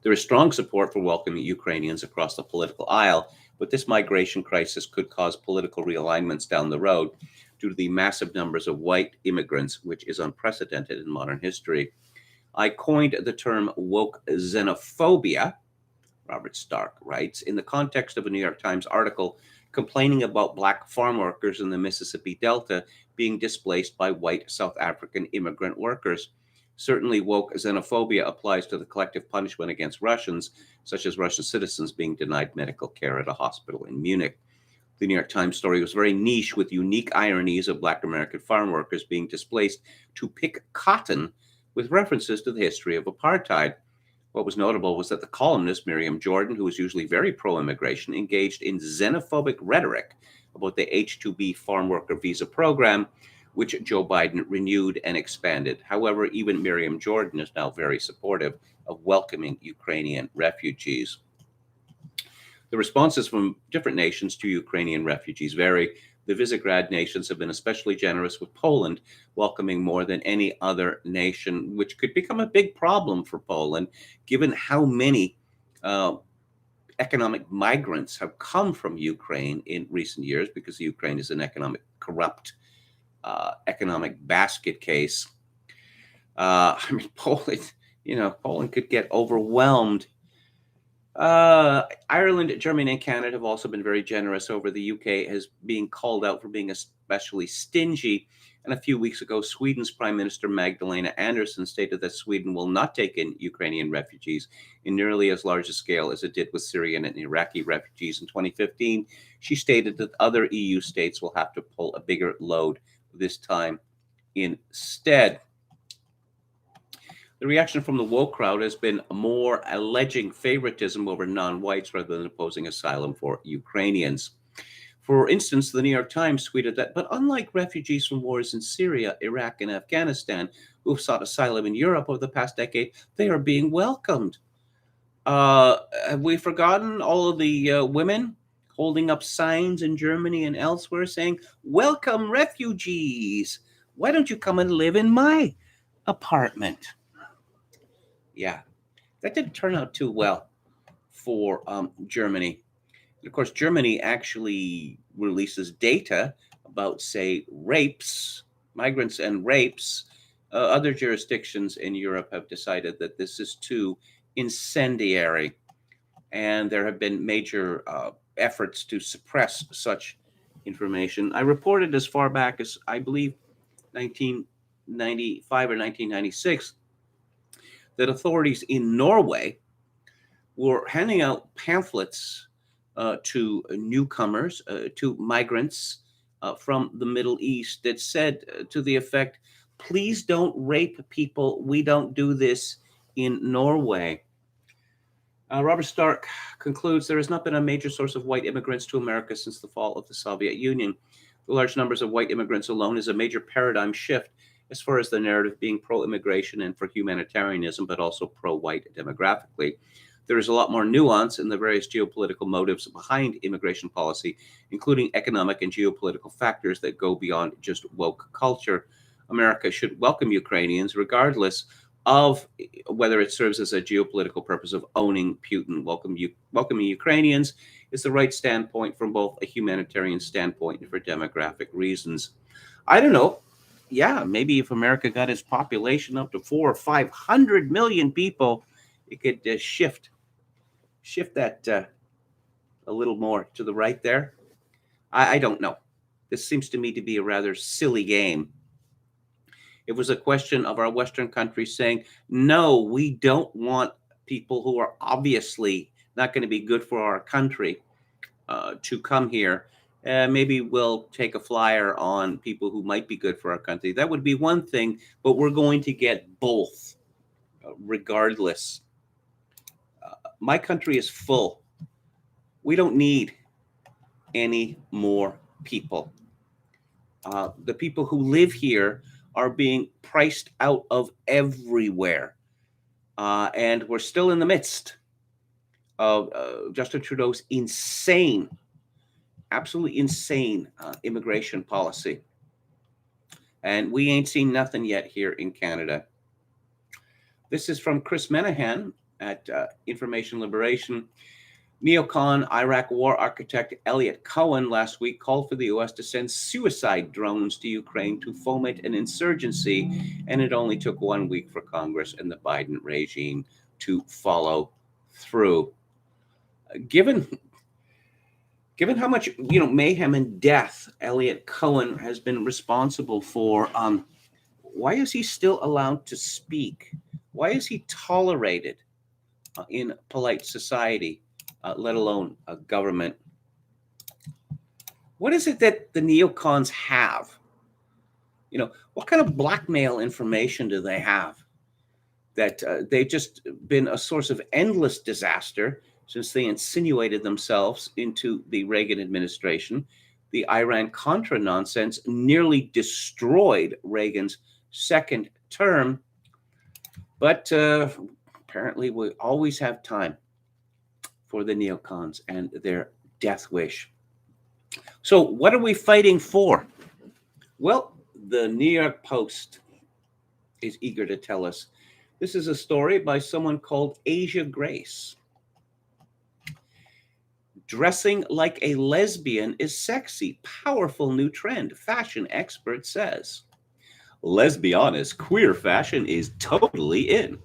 There is strong support for welcoming Ukrainians across the political aisle, but this migration crisis could cause political realignments down the road due to the massive numbers of white immigrants, which is unprecedented in modern history. I coined the term woke xenophobia, Robert Stark writes, in the context of a New York Times article complaining about Black farm workers in the Mississippi Delta being displaced by white South African immigrant workers. Certainly, woke xenophobia applies to the collective punishment against Russians, such as Russian citizens being denied medical care at a hospital in Munich. The New York Times story was very niche, with unique ironies of Black American farm workers being displaced to pick cotton, with references to the history of apartheid. What was notable was that the columnist Miriam Jordan, who was usually very pro-immigration, engaged in xenophobic rhetoric about the H-2B farm worker visa program, which Joe Biden renewed and expanded. However, even Miriam Jordan is now very supportive of welcoming Ukrainian refugees. The responses from different nations to Ukrainian refugees vary. The Visegrad nations have been especially generous, with Poland welcoming more than any other nation, which could become a big problem for Poland, given how many economic migrants have come from Ukraine in recent years, because Ukraine is an corrupt economic basket case. Poland could get overwhelmed. Ireland, Germany, and Canada have also been very generous over the UK as being called out for being especially stingy. And a few weeks ago, Sweden's Prime Minister Magdalena Andersson stated that Sweden will not take in Ukrainian refugees in nearly as large a scale as it did with Syrian and Iraqi refugees in 2015. She stated that other EU states will have to pull a bigger load this time instead. The reaction from the woke crowd has been more alleging favoritism over non-whites rather than opposing asylum for Ukrainians. For instance, the New York Times tweeted that, but unlike refugees from wars in Syria, Iraq, and Afghanistan who have sought asylum in Europe over the past decade, they are being welcomed. Have we forgotten all of the women holding up signs in Germany and elsewhere saying, "Welcome refugees. Why don't you come and live in my apartment?" Yeah, that didn't turn out too well for Germany. And of course, Germany actually releases data about, say, rapes, migrants and rapes. Other jurisdictions in Europe have decided that this is too incendiary, and there have been major efforts to suppress such information. I reported as far back as, I believe, 1995 or 1996, that authorities in Norway were handing out pamphlets to newcomers, to migrants from the Middle East, that said to the effect, "Please don't rape people. We don't do this in Norway." Robert Stark concludes, there has not been a major source of white immigrants to America since the fall of the Soviet Union. The large numbers of white immigrants alone is a major paradigm shift as far as the narrative being pro-immigration and for humanitarianism, but also pro-white demographically. There is a lot more nuance in the various geopolitical motives behind immigration policy, including economic and geopolitical factors that go beyond just woke culture. America should welcome Ukrainians regardless of whether it serves as a geopolitical purpose of owning Putin, welcoming Ukrainians, is the right standpoint from both a humanitarian standpoint and for demographic reasons. I don't know. Yeah, maybe if America got its population up to 400 or 500 million people, it could shift that a little more to the right there. I don't know. This seems to me to be a rather silly game. It was a question of our Western countries saying, no, we don't want people who are obviously not going to be good for our country to come here. Maybe we'll take a flyer on people who might be good for our country. That would be one thing, but we're going to get both regardless. My country is full. We don't need any more people. The people who live here are being priced out of everywhere. And we're still in the midst of Justin Trudeau's insane, absolutely insane immigration policy. And we ain't seen nothing yet here in Canada. This is from Chris Menahan at Information Liberation. Neocon Iraq war architect Elliot Cohen last week called for the U.S. to send suicide drones to Ukraine to foment an insurgency, and it only took 1 week for Congress and the Biden regime to follow through. Given how much mayhem and death Elliot Cohen has been responsible for, why is he still allowed to speak? Why is he tolerated in polite society? Let alone a government. What is it that the neocons have? What kind of blackmail information do they have? That they've just been a source of endless disaster since they insinuated themselves into the Reagan administration. The Iran-Contra nonsense nearly destroyed Reagan's second term. But apparently we always have time for the neocons and their death wish. So what are we fighting for? Well, the New York Post is eager to tell us. This is a story by someone called Asia Grace. Dressing like a lesbian is sexy. Powerful new trend, fashion expert says. Let's be honest, queer fashion is totally in.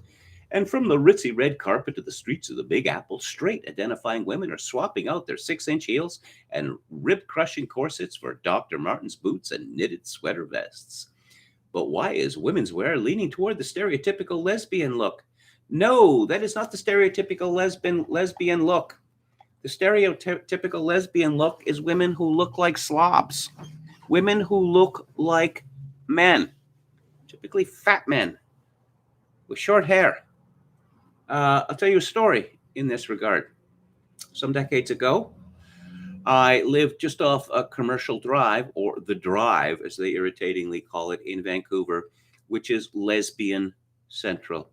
And from the ritzy red carpet to the streets of the Big Apple, straight identifying women are swapping out their 6-inch heels and rib-crushing corsets for Dr. Martens boots and knitted sweater vests. But why is women's wear leaning toward the stereotypical lesbian look? No, that is not the stereotypical lesbian look. The stereotypical lesbian look is women who look like slobs, women who look like men, typically fat men with short hair. I'll tell you a story in this regard. Some decades ago, I lived just off a Commercial Drive, or the Drive, as they irritatingly call it in Vancouver, which is lesbian central.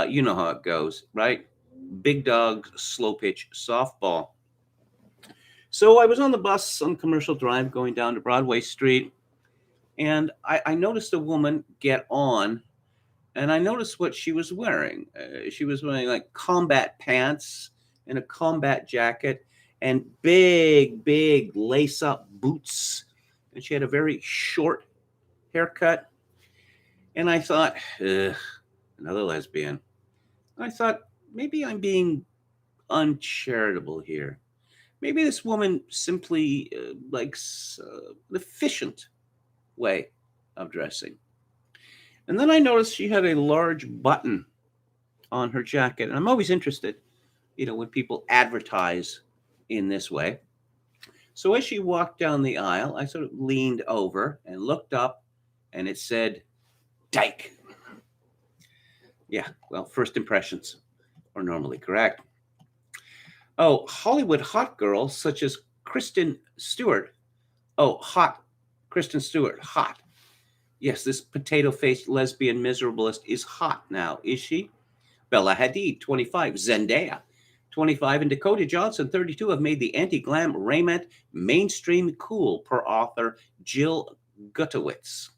You know how it goes, right? Big dogs, slow pitch softball. So I was on the bus on Commercial Drive going down to Broadway Street, and I noticed a woman get on. And I noticed what she was wearing. She was wearing like combat pants and a combat jacket and big lace-up boots. And she had a very short haircut. And I thought, another lesbian. I thought, maybe I'm being uncharitable here. Maybe this woman simply likes an efficient way of dressing. And then I noticed she had a large button on her jacket. And I'm always interested, when people advertise in this way. So as she walked down the aisle, I sort of leaned over and looked up, and it said, Dyke. Yeah, well, first impressions are normally correct. Oh, Hollywood hot girls such as Kristen Stewart. Oh, hot. Kristen Stewart, hot. Yes, this potato-faced lesbian miserablest is hot now, is she? Bella Hadid, 25. Zendaya, 25. And Dakota Johnson, 32, have made the anti-glam raiment mainstream cool, per author Jill Gutowitz.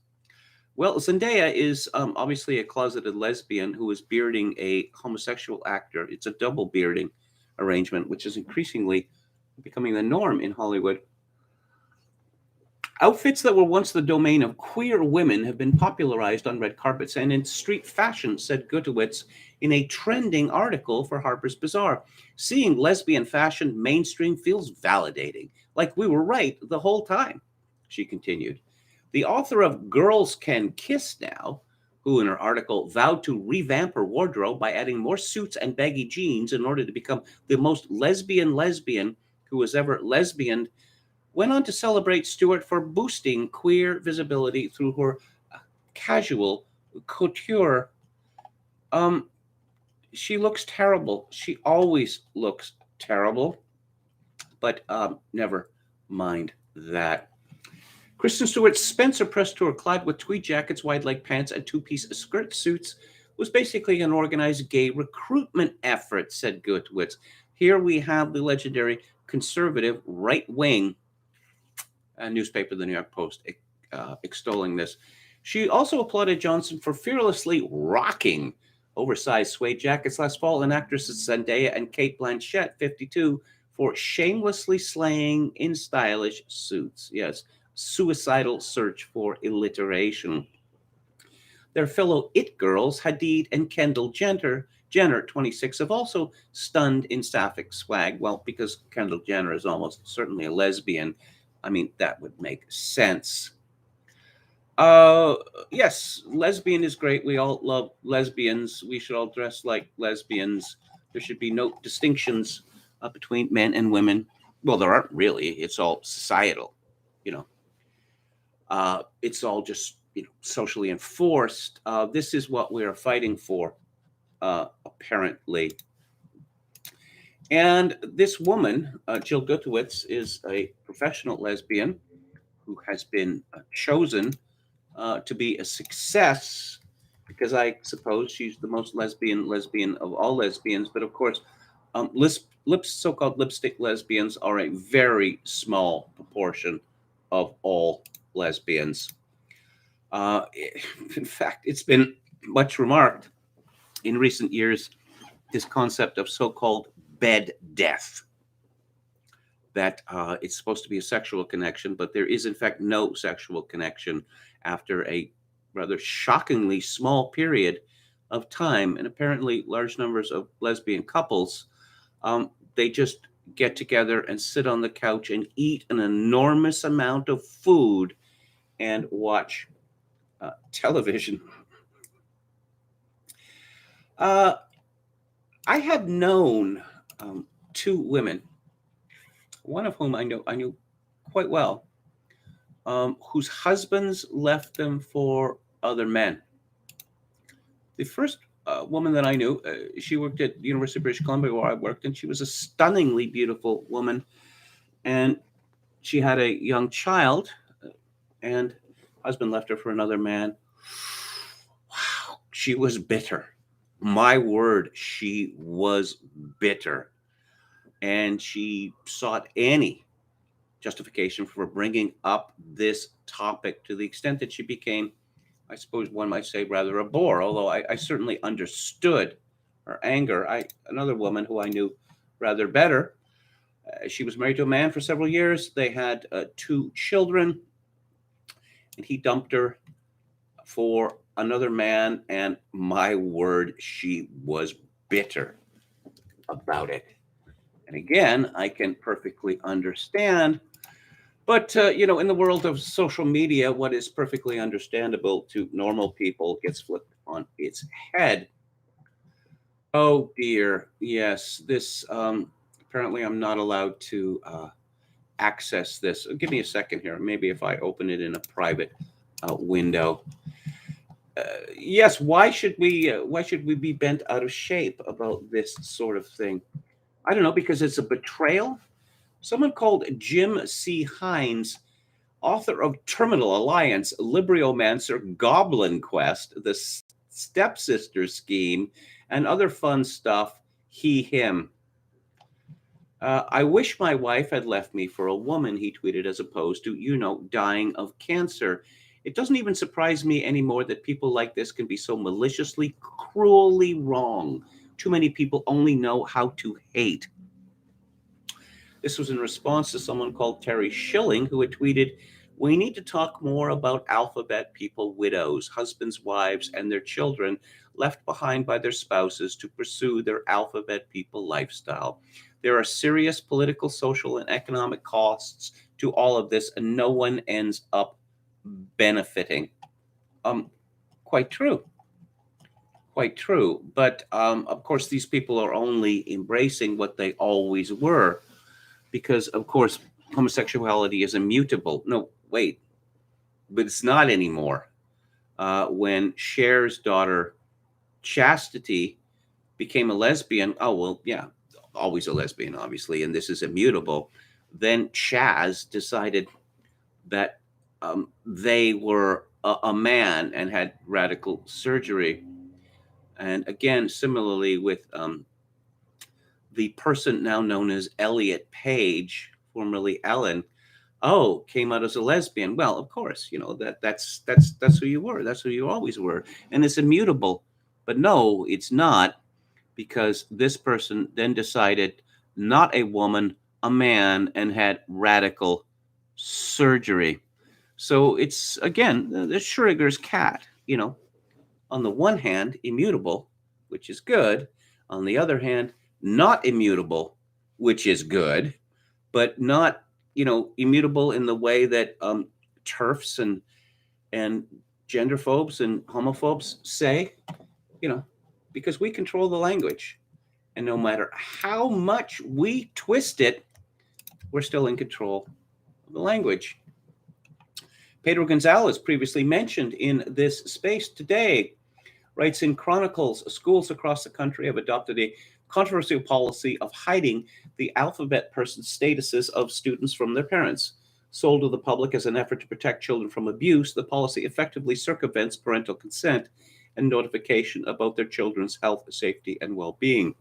Well, Zendaya is obviously a closeted lesbian who is bearding a homosexual actor. It's a double bearding arrangement, which is increasingly becoming the norm in Hollywood. Outfits that were once the domain of queer women have been popularized on red carpets and in street fashion, said Gutowitz in a trending article for Harper's Bazaar. Seeing lesbian fashion mainstream feels validating, like we were right the whole time, she continued. The author of Girls Can Kiss Now, who in her article vowed to revamp her wardrobe by adding more suits and baggy jeans in order to become the most lesbian who has ever lesbianed, went on to celebrate Stewart for boosting queer visibility through her casual couture. Um, she looks terrible. She always looks terrible, but never mind that. Kristen Stewart's Spencer press tour, clad with tweed jackets, wide leg pants, and two-piece skirt suits, was basically an organized gay recruitment effort, said Gutowitz. Here we have the legendary conservative right-wing newspaper, the New York Post, extolling this. She also applauded Johnson for fearlessly rocking oversized suede jackets last fall, and actresses Zendaya and Kate Blanchett, 52, for shamelessly slaying in stylish suits. Yes, suicidal search for alliteration. Their fellow It girls, Hadid and Kendall Jenner, 26, have also stunned in sapphic swag. Well, because Kendall Jenner is almost certainly a lesbian, I mean, that would make sense. Uh, yes, lesbian is great. We all love lesbians. We should all dress like lesbians. There should be no distinctions between men and women. Well, there aren't really. It's all societal, you know. It's all just socially enforced. This is what we are fighting for, apparently. And this woman, Jill Gutowitz, is a professional lesbian who has been chosen to be a success because I suppose she's the most lesbian of all lesbians. But of course, so-called lipstick lesbians are a very small proportion of all lesbians. Uh, in fact, it's been much remarked in recent years, this concept of so-called bed death, that it's supposed to be a sexual connection, but there is in fact no sexual connection after a rather shockingly small period of time. And apparently large numbers of lesbian couples, they just get together and sit on the couch and eat an enormous amount of food and watch television. I had known two women, one of whom I knew quite well, whose husbands left them for other men. The first woman that I knew, she worked at the University of British Columbia where I worked, and she was a stunningly beautiful woman. And she had a young child, and husband left her for another man. Wow, she was bitter. My word, she was bitter. And she sought any justification for bringing up this topic to the extent that she became, I suppose one might say, rather a bore, although I certainly understood her anger. Another woman who I knew rather better, she was married to a man for several years. They had two children, and he dumped her for another man, and my word, she was bitter about it. And again, I can perfectly understand. But, in the world of social media, what is perfectly understandable to normal people gets flipped on its head. Oh, dear. Yes, this, apparently I'm not allowed to access this. Give me a second here. Maybe if I open it in a private window. Yes, why should we be bent out of shape about this sort of thing? I don't know, because it's a betrayal. Someone called Jim C. Hines, author of Terminal Alliance, Libriomancer, Goblin Quest, The Stepsister Scheme, and other fun stuff, he, him. I wish my wife had left me for a woman, he tweeted, as opposed to, dying of cancer. It doesn't even surprise me anymore that people like this can be so maliciously, cruelly wrong. Too many people only know how to hate. This was in response to someone called Terry Schilling, who had tweeted, "We need to talk more about alphabet people, widows, husbands, wives, and their children left behind by their spouses to pursue their alphabet people lifestyle. There are serious political, social, and economic costs to all of this, and no one ends up benefiting." Um, Quite true. Quite true. But of course, these people are only embracing what they always were, because, of course, homosexuality is immutable. No, wait, but it's not anymore. When Cher's daughter, Chastity, became a lesbian, oh, well, yeah, always a lesbian, obviously, and this is immutable. Then Chaz decided that they were a man and had radical surgery. And again, similarly with the person now known as Elliot Page, formerly Ellen, oh, came out as a lesbian. Well, of course, that's who you were. That's who you always were, and it's immutable. But no, it's not, because this person then decided, not a woman, a man, and had radical surgery. So it's again the Schrödinger's cat. On the one hand, immutable, which is good. On the other hand, not immutable, which is good, but not, immutable in the way that turfs and genderphobes and homophobes say, you know, because we control the language. And no matter how much we twist it, we're still in control of the language. Pedro Gonzalez, previously mentioned in this space today, writes in Chronicles, schools across the country have adopted a controversial policy of hiding the alphabet person statuses of students from their parents. Sold to the public as an effort to protect children from abuse, the policy effectively circumvents parental consent and notification about their children's health, safety, and well-being.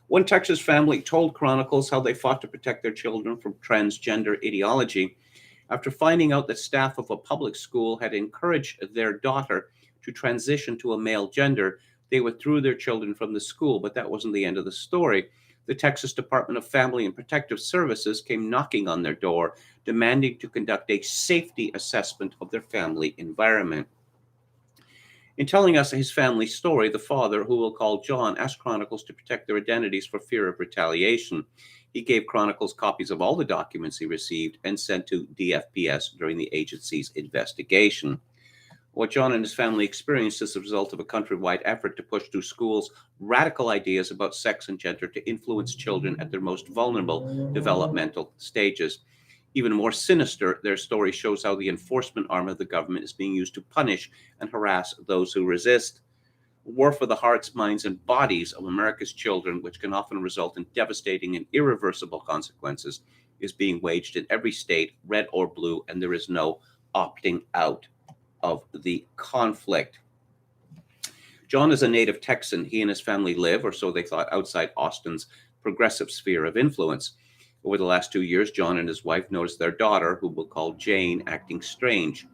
One Texas family told Chronicles how they fought to protect their children from transgender ideology. After finding out that staff of a public school had encouraged their daughter to transition to a male gender, they withdrew their children from the school. But that wasn't the end of the story. The Texas Department of Family and Protective Services came knocking on their door, demanding to conduct a safety assessment of their family environment. In telling us his family story, the father, who we'll call John, asked Chronicles to protect their identities for fear of retaliation. He gave Chronicles copies of all the documents he received and sent to DFPS during the agency's investigation. What John and his family experienced is the result of a countrywide effort to push through schools radical ideas about sex and gender to influence children at their most vulnerable developmental stages. Even more sinister, their story shows how the enforcement arm of the government is being used to punish and harass those who resist. War for the hearts, minds, and bodies of America's children, which can often result in devastating and irreversible consequences, is being waged in every state, red or blue, and there is no opting out of the conflict. John is a native Texan. He and his family live, or so they thought, outside Austin's progressive sphere of influence. Over the last 2 years, John and his wife noticed their daughter, who we'll call Jane, acting strange.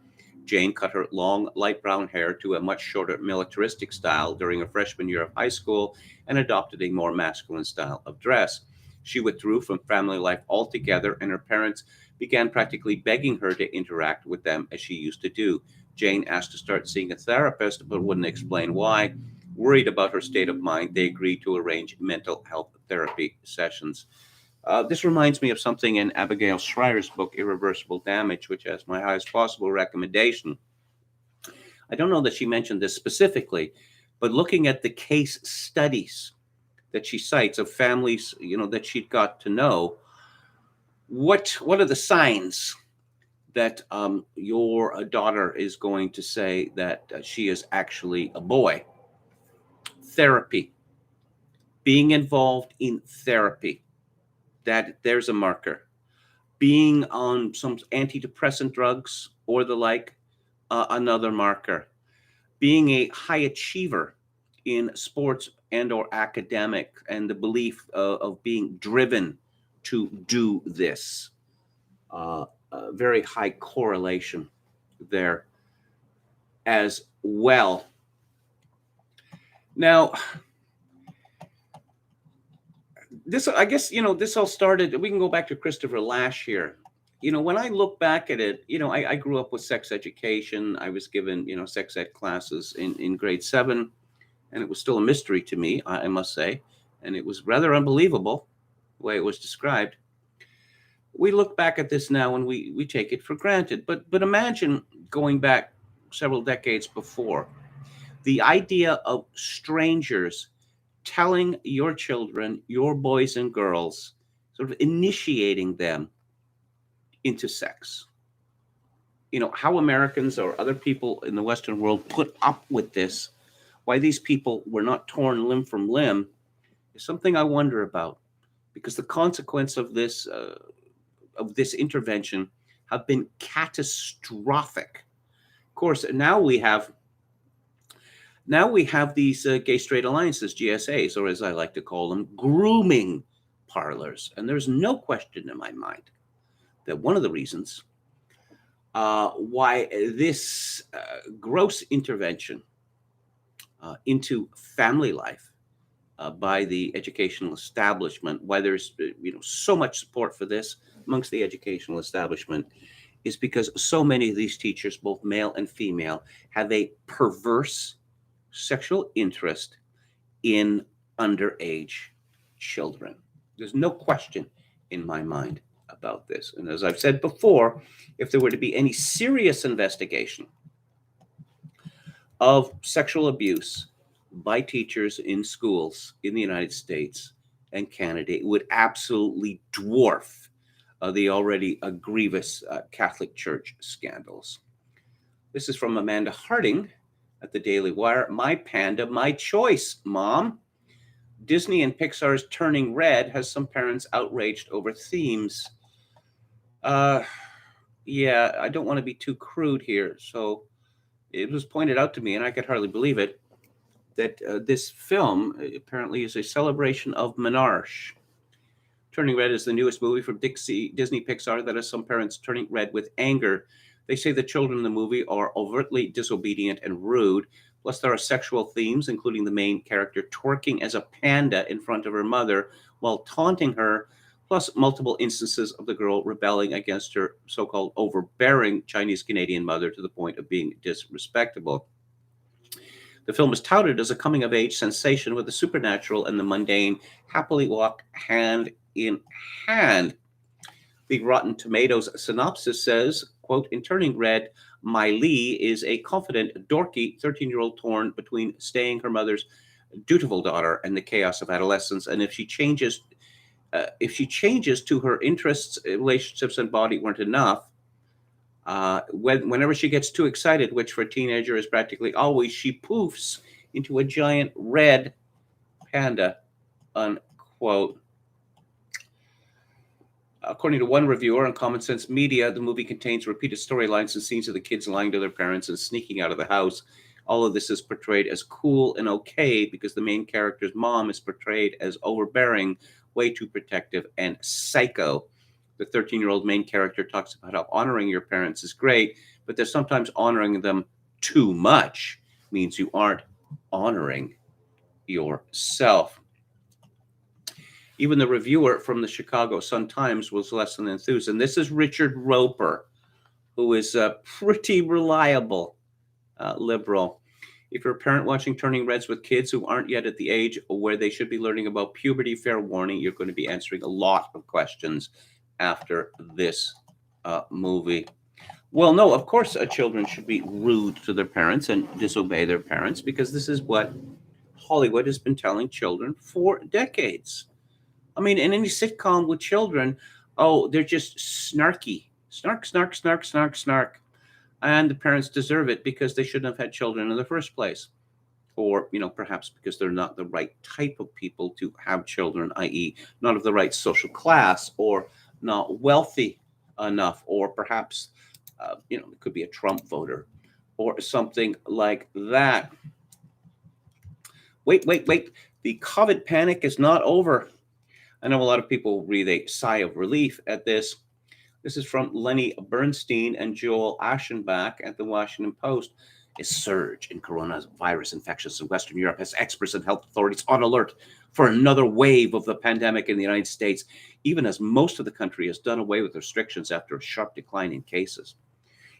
Jane cut her long, light brown hair to a much shorter militaristic style during her freshman year of high school and adopted a more masculine style of dress. She withdrew from family life altogether, and her parents began practically begging her to interact with them as she used to do. Jane asked to start seeing a therapist, but wouldn't explain why. Worried about her state of mind, they agreed to arrange mental health therapy sessions. This reminds me of something in Abigail Schreier's book, Irreversible Damage, which has my highest possible recommendation. I don't know that she mentioned this specifically, but looking at the case studies that she cites of families, that she'd got to know, what are the signs that your daughter is going to say that she is actually a boy? Therapy. Being involved in therapy. There's a marker. Being on some antidepressant drugs or the like, another marker. Being a high achiever in sports and or academic, and the belief of being driven to do this. Very high correlation there as well. Now, this, I guess, this all started, we can go back to Christopher Lasch here. When I look back at it, I grew up with sex education. I was given, sex ed classes in grade 7, and it was still a mystery to me, I must say. And it was rather unbelievable the way it was described. We look back at this now and we take it for granted. But imagine going back several decades before, the idea of strangers telling your children, your boys and girls, sort of initiating them into sex. How Americans or other people in the Western world put up with this, why these people were not torn limb from limb, is something I wonder about, because the consequence of this intervention have been catastrophic. Of course, now we have these gay straight alliances, GSAs, or as I like to call them, grooming parlors. And there's no question in my mind that one of the reasons why this gross intervention into family life by the educational establishment, why there's so much support for this amongst the educational establishment, is because so many of these teachers, both male and female, have a perverse sexual interest in underage children. There's no question in my mind about this. And as I've said before, if there were to be any serious investigation of sexual abuse by teachers in schools in the United States and Canada, it would absolutely dwarf the already grievous Catholic Church scandals. This is from Amanda Harding at the Daily Wire. My panda, my choice, Mom. Disney and Pixar's Turning Red has some parents outraged over themes. Yeah, I don't want to be too crude here. So it was pointed out to me, and I could hardly believe it, that this film apparently is a celebration of menarche. Turning Red is the newest movie from Disney Pixar that has some parents turning red with anger. They say the children in the movie are overtly disobedient and rude. Plus, there are sexual themes, including the main character twerking as a panda in front of her mother while taunting her, plus multiple instances of the girl rebelling against her so-called overbearing Chinese-Canadian mother to the point of being disrespectful. The film is touted as a coming-of-age sensation with the supernatural and the mundane happily walk hand in hand. The Rotten Tomatoes synopsis says, quote, in Turning Red, Mai Li is a confident, dorky 13-year-old torn between staying her mother's dutiful daughter and the chaos of adolescence. And if she changes to her interests, relationships, and body weren't enough, whenever she gets too excited, which for a teenager is practically always, she poofs into a giant red panda, unquote. According to one reviewer on Common Sense Media, the movie contains repeated storylines and scenes of the kids lying to their parents and sneaking out of the house. All of this is portrayed as cool and okay because the main character's mom is portrayed as overbearing, way too protective, and psycho. The 13-year-old main character talks about how honoring your parents is great, but that sometimes honoring them too much means you aren't honoring yourself. Even the reviewer from the Chicago Sun-Times was less than enthused. And this is Richard Roper, who is a pretty reliable liberal. If you're a parent watching Turning Reds with kids who aren't yet at the age where they should be learning about puberty, fair warning, you're going to be answering a lot of questions after this movie. Well, no, of course, children should be rude to their parents and disobey their parents, because this is what Hollywood has been telling children for decades. I mean, in any sitcom with children, oh, they're just snarky. Snark, snark, snark, snark, snark. And the parents deserve it because they shouldn't have had children in the first place. Or, perhaps because they're not the right type of people to have children, i.e. not of the right social class, or not wealthy enough, or perhaps, it could be a Trump voter or something like that. Wait. The COVID panic is not over. I know a lot of people breathe a sigh of relief at this. This is from Lenny Bernstein and Joel Aschenbach at the Washington Post. A surge in coronavirus infections in Western Europe has experts and health authorities on alert for another wave of the pandemic in the United States, even as most of the country has done away with restrictions after a sharp decline in cases.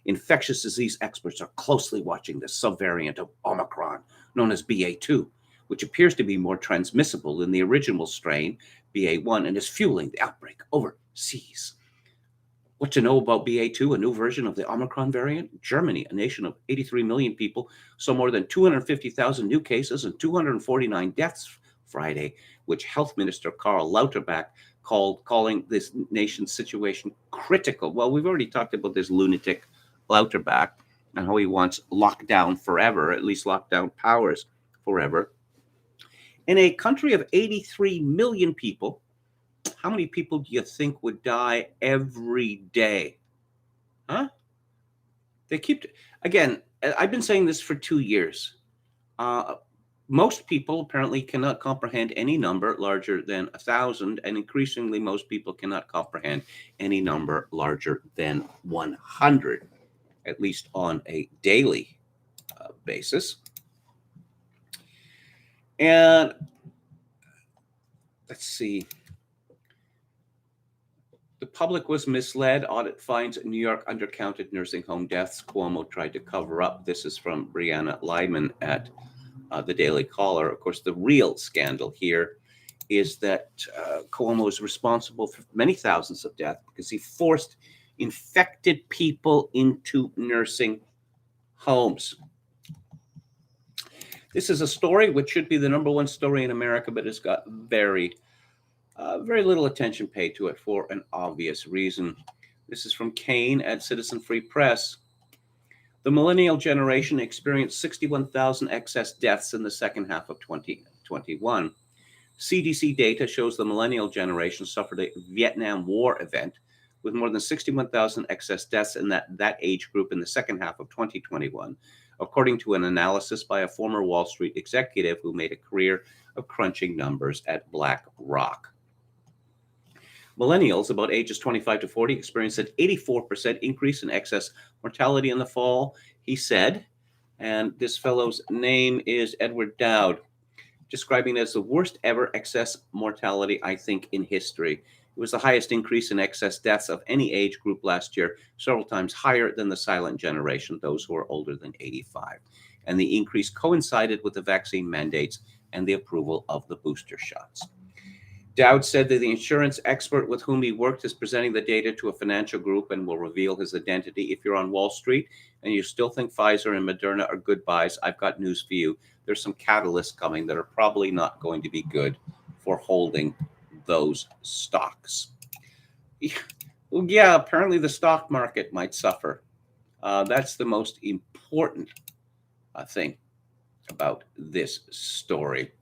Infectious disease experts are closely watching the subvariant of Omicron, known as BA2, which appears to be more transmissible than the original strain, BA1, and is fueling the outbreak overseas. What to know about BA2, a new version of the Omicron variant? Germany, a nation of 83 million people, saw more than 250,000 new cases and 249 deaths Friday, which Health Minister Karl Lauterbach calling this nation's situation critical. Well, we've already talked about this lunatic Lauterbach and how he wants lockdown forever, at least lockdown powers forever. In a country of 83 million people, how many people do you think would die every day? Huh? They keep, again, I've been saying this for 2 years. Most people apparently cannot comprehend any number larger than 1,000, and increasingly most people cannot comprehend any number larger than 100, at least on a daily basis. And let's see. The public was misled. Audit finds New York undercounted nursing home deaths. Cuomo tried to cover up. This is from Brianna Lyman at the Daily Caller. Of course, the real scandal here is that Cuomo is responsible for many thousands of deaths because he forced infected people into nursing homes. This is a story which should be the number one story in America, but it's got very little attention paid to it for an obvious reason. This is from Kane at Citizen Free Press. The millennial generation experienced 61,000 excess deaths in the second half of 2021. CDC data shows the millennial generation suffered a Vietnam War event with more than 61,000 excess deaths in that age group in the second half of 2021, according to an analysis by a former Wall Street executive who made a career of crunching numbers at BlackRock. Millennials, about ages 25 to 40, experienced an 84% increase in excess mortality in the fall, he said. And this fellow's name is Edward Dowd, describing it as the worst ever excess mortality, I think, in history. It was the highest increase in excess deaths of any age group last year, several times higher than the silent generation, those who are older than 85. And the increase coincided with the vaccine mandates and the approval of the booster shots. Dowd said that the insurance expert with whom he worked is presenting the data to a financial group and will reveal his identity. If you're on Wall Street and you still think Pfizer and Moderna are good buys, I've got news for you. There's some catalysts coming that are probably not going to be good for holding those stocks. Well, yeah, apparently the stock market might suffer. That's the most important thing about this story.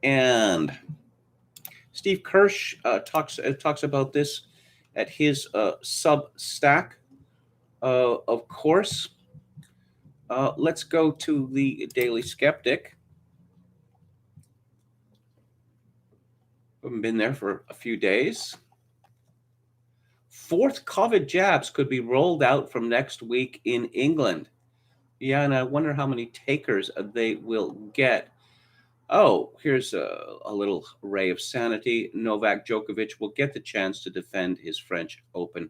And Steve Kirsch talks about this at his Substack. Of course, let's go to the Daily Skeptic. Haven't been there for a few days. Fourth COVID jabs could be rolled out from next week in England. Yeah, and I wonder how many takers they will get. Oh, here's a little ray of sanity. Novak Djokovic will get the chance to defend his French Open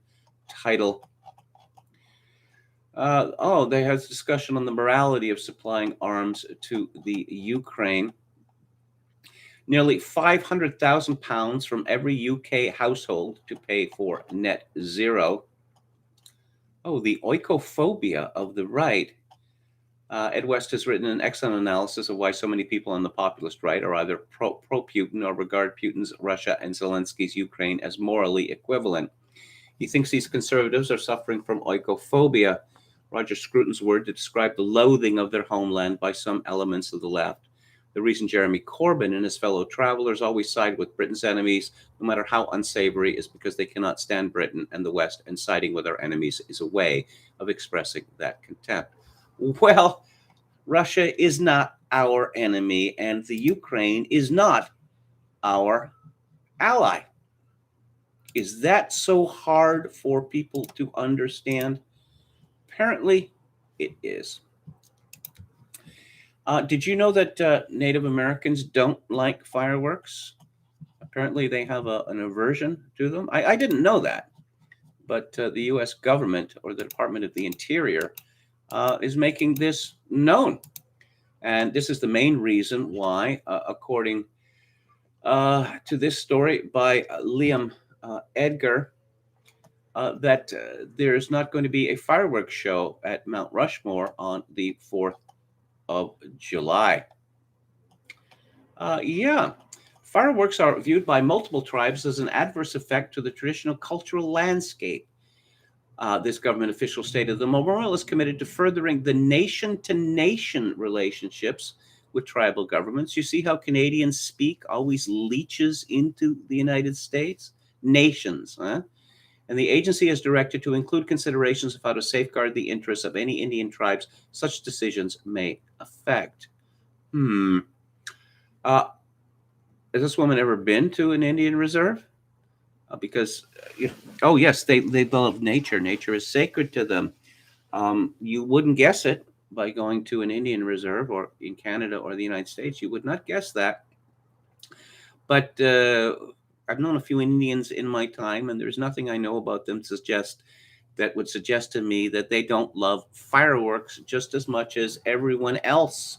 title. They have a discussion on the morality of supplying arms to the Ukraine. Nearly £500,000 from every UK household to pay for net zero. Oh, the oikophobia of the right. Ed West has written an excellent analysis of why so many people on the populist right are either pro-Putin or regard Putin's Russia and Zelensky's Ukraine as morally equivalent. He thinks these conservatives are suffering from oikophobia, Roger Scruton's word to describe the loathing of their homeland by some elements of the left. The reason Jeremy Corbyn and his fellow travelers always side with Britain's enemies, no matter how unsavory, is because they cannot stand Britain and the West, and siding with our enemies is a way of expressing that contempt. Well, Russia is not our enemy, and the Ukraine is not our ally. Is that so hard for people to understand? Apparently, it is. Did you know that Native Americans don't like fireworks? Apparently, they have an aversion to them. I didn't know that, but the U.S. government or the Department of the Interior is making this known. And this is the main reason why, according to this story by Liam Edgar, that there's not going to be a fireworks show at Mount Rushmore on the 4th of July. Yeah, fireworks are viewed by multiple tribes as an adverse effect to the traditional cultural landscape. This government official stated the memorial is committed to furthering the nation-to-nation relationships with tribal governments. You see how Canadian speak always leaches into the United States? Nations, huh? And the agency is directed to include considerations of how to safeguard the interests of any Indian tribes such decisions may affect. Has this woman ever been to an Indian reserve? Because, oh yes, they love nature. Nature is sacred to them. You wouldn't guess it by going to an Indian reserve or in Canada or the United States. You would not guess that. But I've known a few Indians in my time, and there's nothing I know about them that would suggest to me that they don't love fireworks just as much as everyone else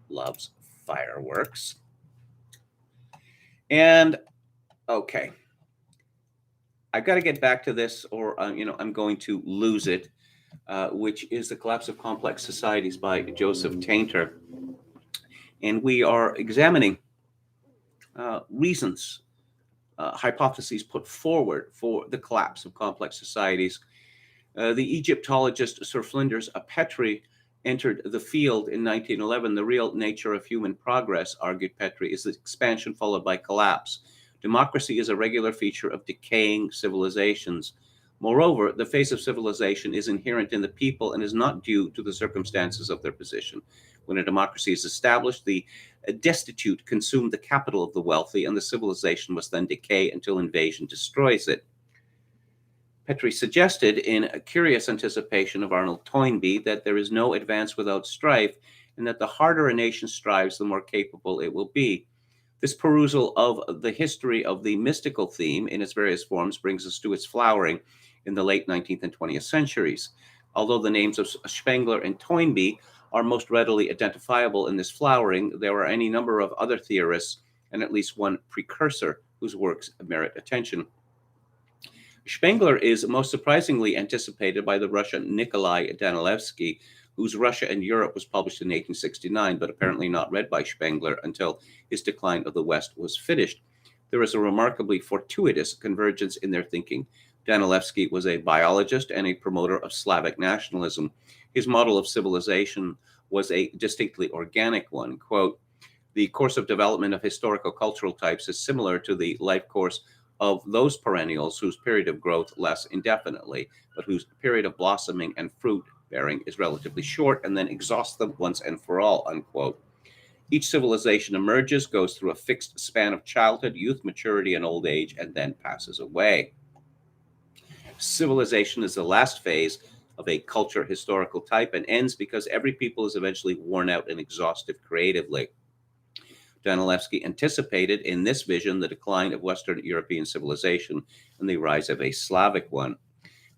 loves fireworks. And okay, I've got to get back to this, or I'm going to lose it, which is The Collapse of Complex Societies by Joseph Tainter. And we are examining reasons, hypotheses put forward for the collapse of complex societies. The Egyptologist Sir Flinders Petrie entered the field in 1911. The real nature of human progress, argued Petrie, is the expansion followed by collapse. Democracy is a regular feature of decaying civilizations. Moreover, the phase of civilization is inherent in the people and is not due to the circumstances of their position. When a democracy is established, the destitute consume the capital of the wealthy, and the civilization must then decay until invasion destroys it. Petrie suggested, in a curious anticipation of Arnold Toynbee, that there is no advance without strife, and that the harder a nation strives, the more capable it will be. This perusal of the history of the mystical theme in its various forms brings us to its flowering in the late 19th and 20th centuries. Although the names of Spengler and Toynbee are most readily identifiable in this flowering, there are any number of other theorists and at least one precursor whose works merit attention. Spengler is most surprisingly anticipated by the Russian Nikolai Danilevsky, whose Russia and Europe was published in 1869, but apparently not read by Spengler until his Decline of the West was finished. There is a remarkably fortuitous convergence in their thinking. Danilevsky was a biologist and a promoter of Slavic nationalism. His model of civilization was a distinctly organic one. Quote, "The course of development of historical cultural types is similar to the life course of those perennials whose period of growth lasts indefinitely, but whose period of blossoming and fruit bearing is relatively short and then exhausts them once and for all," unquote. Each civilization emerges, goes through a fixed span of childhood, youth, maturity, and old age, and then passes away. Civilization is the last phase of a culture historical type and ends because every people is eventually worn out and exhausted creatively. Danilevsky anticipated in this vision the decline of Western European civilization and the rise of a Slavic one.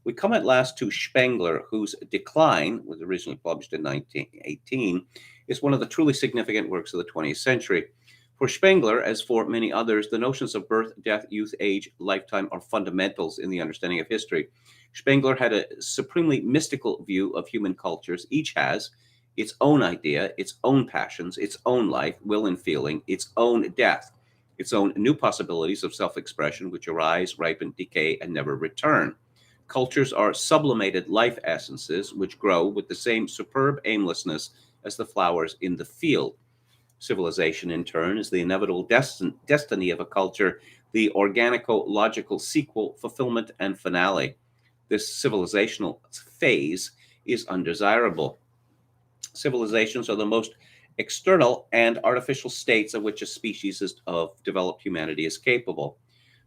We come at last to Spengler, whose Decline was originally published in 1918, is one of the truly significant works of the 20th century. For Spengler, as for many others, the notions of birth, death, youth, age, lifetime are fundamentals in the understanding of history. Spengler had a supremely mystical view of human cultures. Each has its own idea, its own passions, its own life, will and feeling, its own death, its own new possibilities of self-expression, which arise, ripen, decay, and never return. Cultures are sublimated life essences which grow with the same superb aimlessness as the flowers in the field. Civilization, in turn, is the inevitable destiny of a culture, the organico-logical sequel, fulfillment, and finale. This civilizational phase is undesirable. Civilizations are the most external and artificial states of which a species of developed humanity is capable.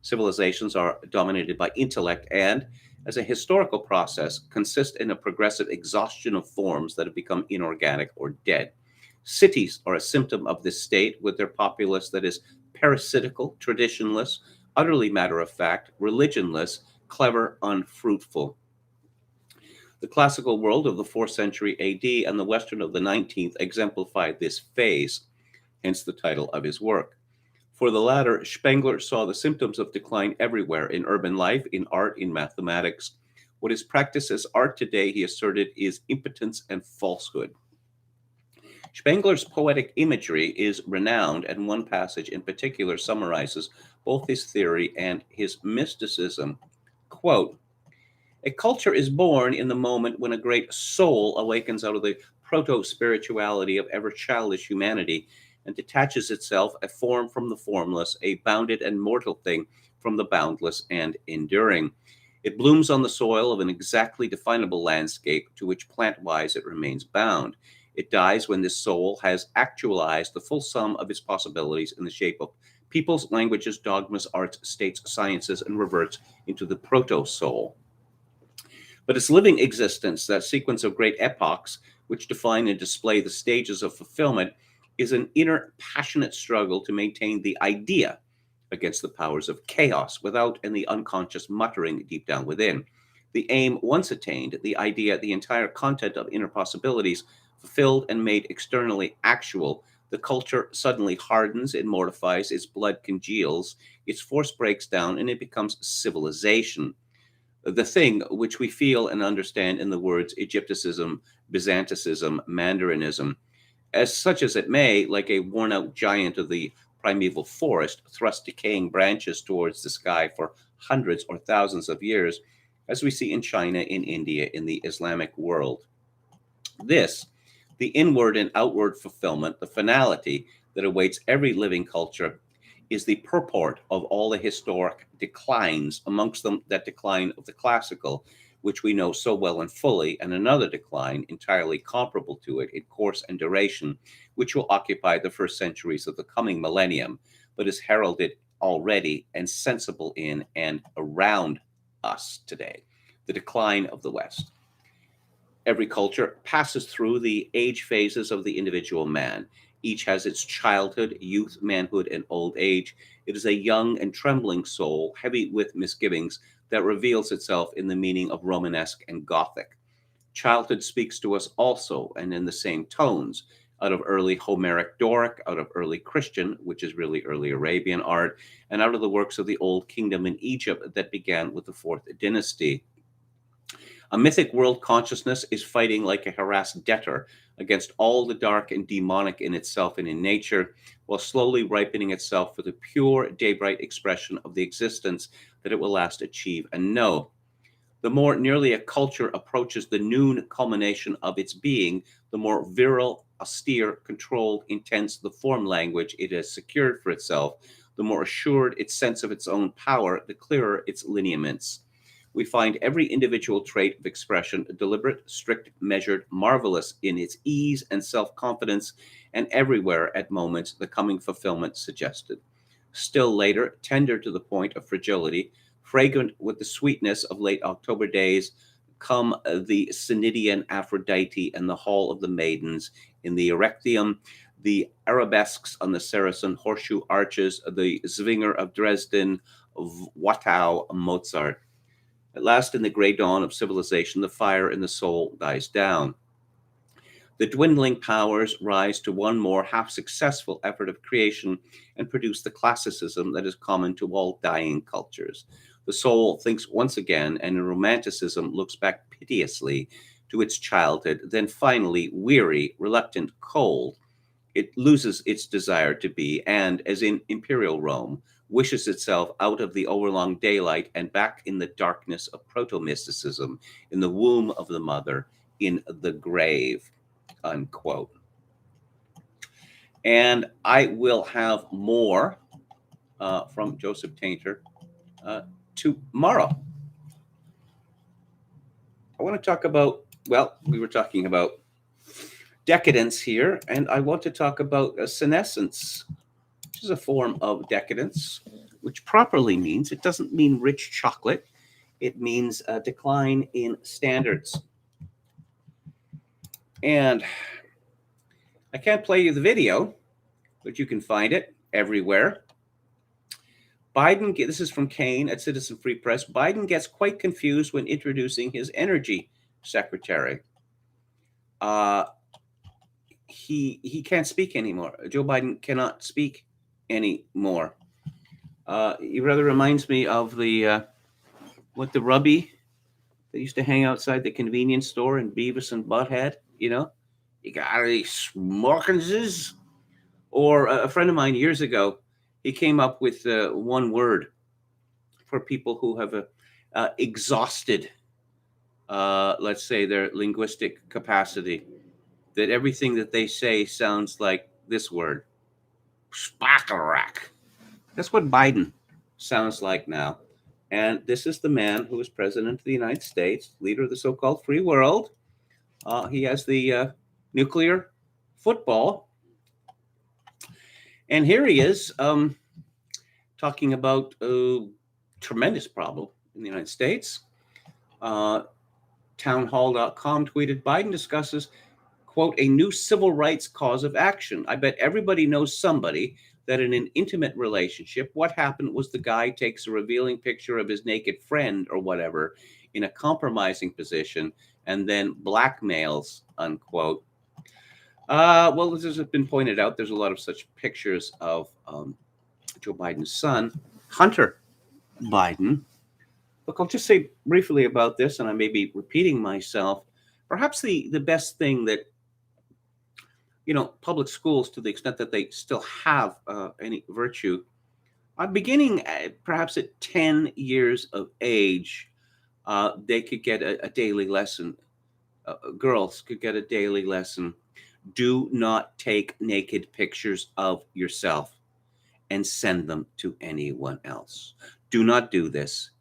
Civilizations are dominated by intellect and, as a historical process, consist in a progressive exhaustion of forms that have become inorganic or dead. Cities are a symptom of this state, with their populace that is parasitical, traditionless, utterly matter of fact, religionless, clever, unfruitful. The classical world of the 4th century AD and the Western of the 19th exemplified this phase, hence the title of his work. For the latter, Spengler saw the symptoms of decline everywhere in urban life, in art, in mathematics. What is practiced as art today, he asserted, is impotence and falsehood. Spengler's poetic imagery is renowned, and one passage in particular summarizes both his theory and his mysticism. Quote, "A culture is born in the moment when a great soul awakens out of the proto-spirituality of ever-childish humanity and detaches itself, a form from the formless, a bounded and mortal thing from the boundless and enduring. It blooms on the soil of an exactly definable landscape to which plant-wise it remains bound. It dies when this soul has actualized the full sum of its possibilities in the shape of peoples, languages, dogmas, arts, states, sciences, and reverts into the proto-soul. But its living existence, that sequence of great epochs which define and display the stages of fulfillment, is an inner passionate struggle to maintain the idea against the powers of chaos without any unconscious muttering deep down within. The aim once attained, the idea, the entire content of inner possibilities, fulfilled and made externally actual, the culture suddenly hardens, it mortifies, its blood congeals, its force breaks down, and it becomes civilization. The thing which we feel and understand in the words Egypticism, Byzanticism, Mandaриnism, as such as it may, like a worn out giant of the primeval forest, thrust decaying branches towards the sky for hundreds or thousands of years, as we see in China, in India, in the Islamic world. This, the inward and outward fulfillment, the finality that awaits every living culture, is the purport of all the historic declines, amongst them that decline of the classical, which we know so well and fully, and another decline entirely comparable to it in course and duration, which will occupy the first centuries of the coming millennium, but is heralded already and sensible in and around us today, the decline of the West. Every culture passes through the age phases of the individual man. Each has its childhood, youth, manhood, and old age. It is a young and trembling soul, heavy with misgivings, that reveals itself in the meaning of Romanesque and Gothic. Childhood speaks to us also, and in the same tones, out of early Homeric Doric, out of early Christian, which is really early Arabian art, and out of the works of the Old Kingdom in Egypt that began with the Fourth Dynasty. A mythic world consciousness is fighting like a harassed debtor against all the dark and demonic in itself and in nature, while slowly ripening itself for the pure, day-bright expression of the existence that it will last achieve and know. The more nearly a culture approaches the noon culmination of its being, the more virile, austere, controlled, intense the form language it has secured for itself, the more assured its sense of its own power, the clearer its lineaments. We find every individual trait of expression deliberate, strict, measured, marvelous in its ease and self-confidence, and everywhere at moments the coming fulfillment suggested. Still later, tender to the point of fragility, fragrant with the sweetness of late October days, come the Cnidian Aphrodite and the Hall of the Maidens in the Erechtheum, the arabesques on the Saracen horseshoe arches, the Zwinger of Dresden, Watteau, Mozart. At last, in the gray dawn of civilization, the fire in the soul dies down. The dwindling powers rise to one more half-successful effort of creation and produce the classicism that is common to all dying cultures. The soul thinks once again, and in romanticism looks back piteously to its childhood, then finally, weary, reluctant, cold, it loses its desire to be, and, as in imperial Rome, wishes itself out of the overlong daylight and back in the darkness of proto-mysticism, in the womb of the mother, in the grave, unquote. And I will have more from Joseph Tainter tomorrow. I want to talk about, well, we were talking about decadence here, and I want to talk about senescence, which is a form of decadence. which properly means, it doesn't mean rich chocolate. It means a decline in standards. And I can't play you the video, but you can find it everywhere. Biden, this is from Kane at Citizen Free Press. Biden gets quite confused when introducing his energy secretary. He can't speak anymore. Joe Biden cannot speak anymore. He rather reminds me of the Rubby that used to hang outside the convenience store in Beavis and Butthead. You know, you got any smorkanses? Or a friend of mine years ago, he came up with one word for people who have exhausted, let's say, their linguistic capacity, that everything that they say sounds like this word, spackarack. That's what Biden sounds like now. And this is the man who is president of the United States, leader of the so-called free world. He has the nuclear football. And here he is talking about a tremendous problem in the United States. Townhall.com tweeted, Biden discusses, quote, a new civil rights cause of action. I bet everybody knows somebody that in an intimate relationship, what happened was the guy takes a revealing picture of his naked friend or whatever in a compromising position and then blackmails, unquote. Well, this has been pointed out. There's a lot of such pictures of Joe Biden's son, Hunter Biden. Look, I'll just say briefly about this, and I may be repeating myself. Perhaps the best thing that, public schools, to the extent that they still have any virtue, beginning perhaps at 10 years of age, they could get a daily lesson. Girls could get a daily lesson. Do not take naked pictures of yourself and send them to anyone else. Do not do this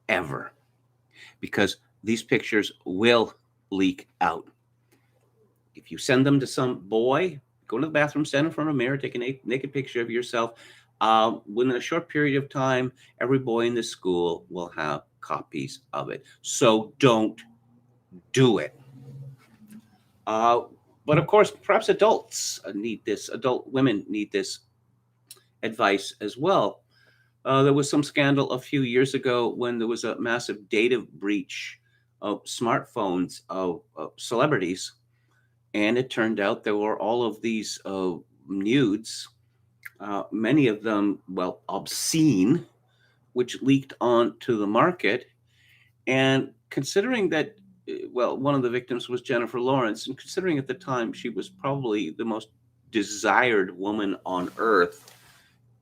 ever, because these pictures will leak out. If you send them to some boy, go to the bathroom, stand in front of a mirror, take a naked picture of yourself. Within a short period of time, every boy in the school will have copies of it. So don't do it. But of course, perhaps adults need this. Adult women need this advice as well. There was some scandal a few years ago when there was a massive data breach of smartphones of celebrities. And it turned out there were all of these nudes, many of them, well, obscene, which leaked onto the market. And considering that, well, one of the victims was Jennifer Lawrence, and considering at the time she was probably the most desired woman on earth,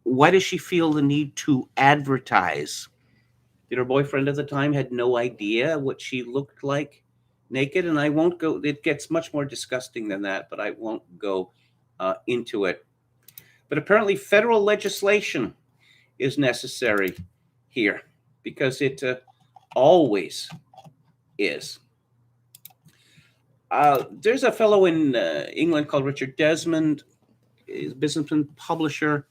why does she feel the need to advertise? Did her boyfriend at the time had no idea what she looked like naked? And I won't go, it gets much more disgusting than that, but I won't go into it. But apparently federal legislation is necessary here, because it always is. There's a fellow in England called Richard Desmond. He's a businessman, publisher.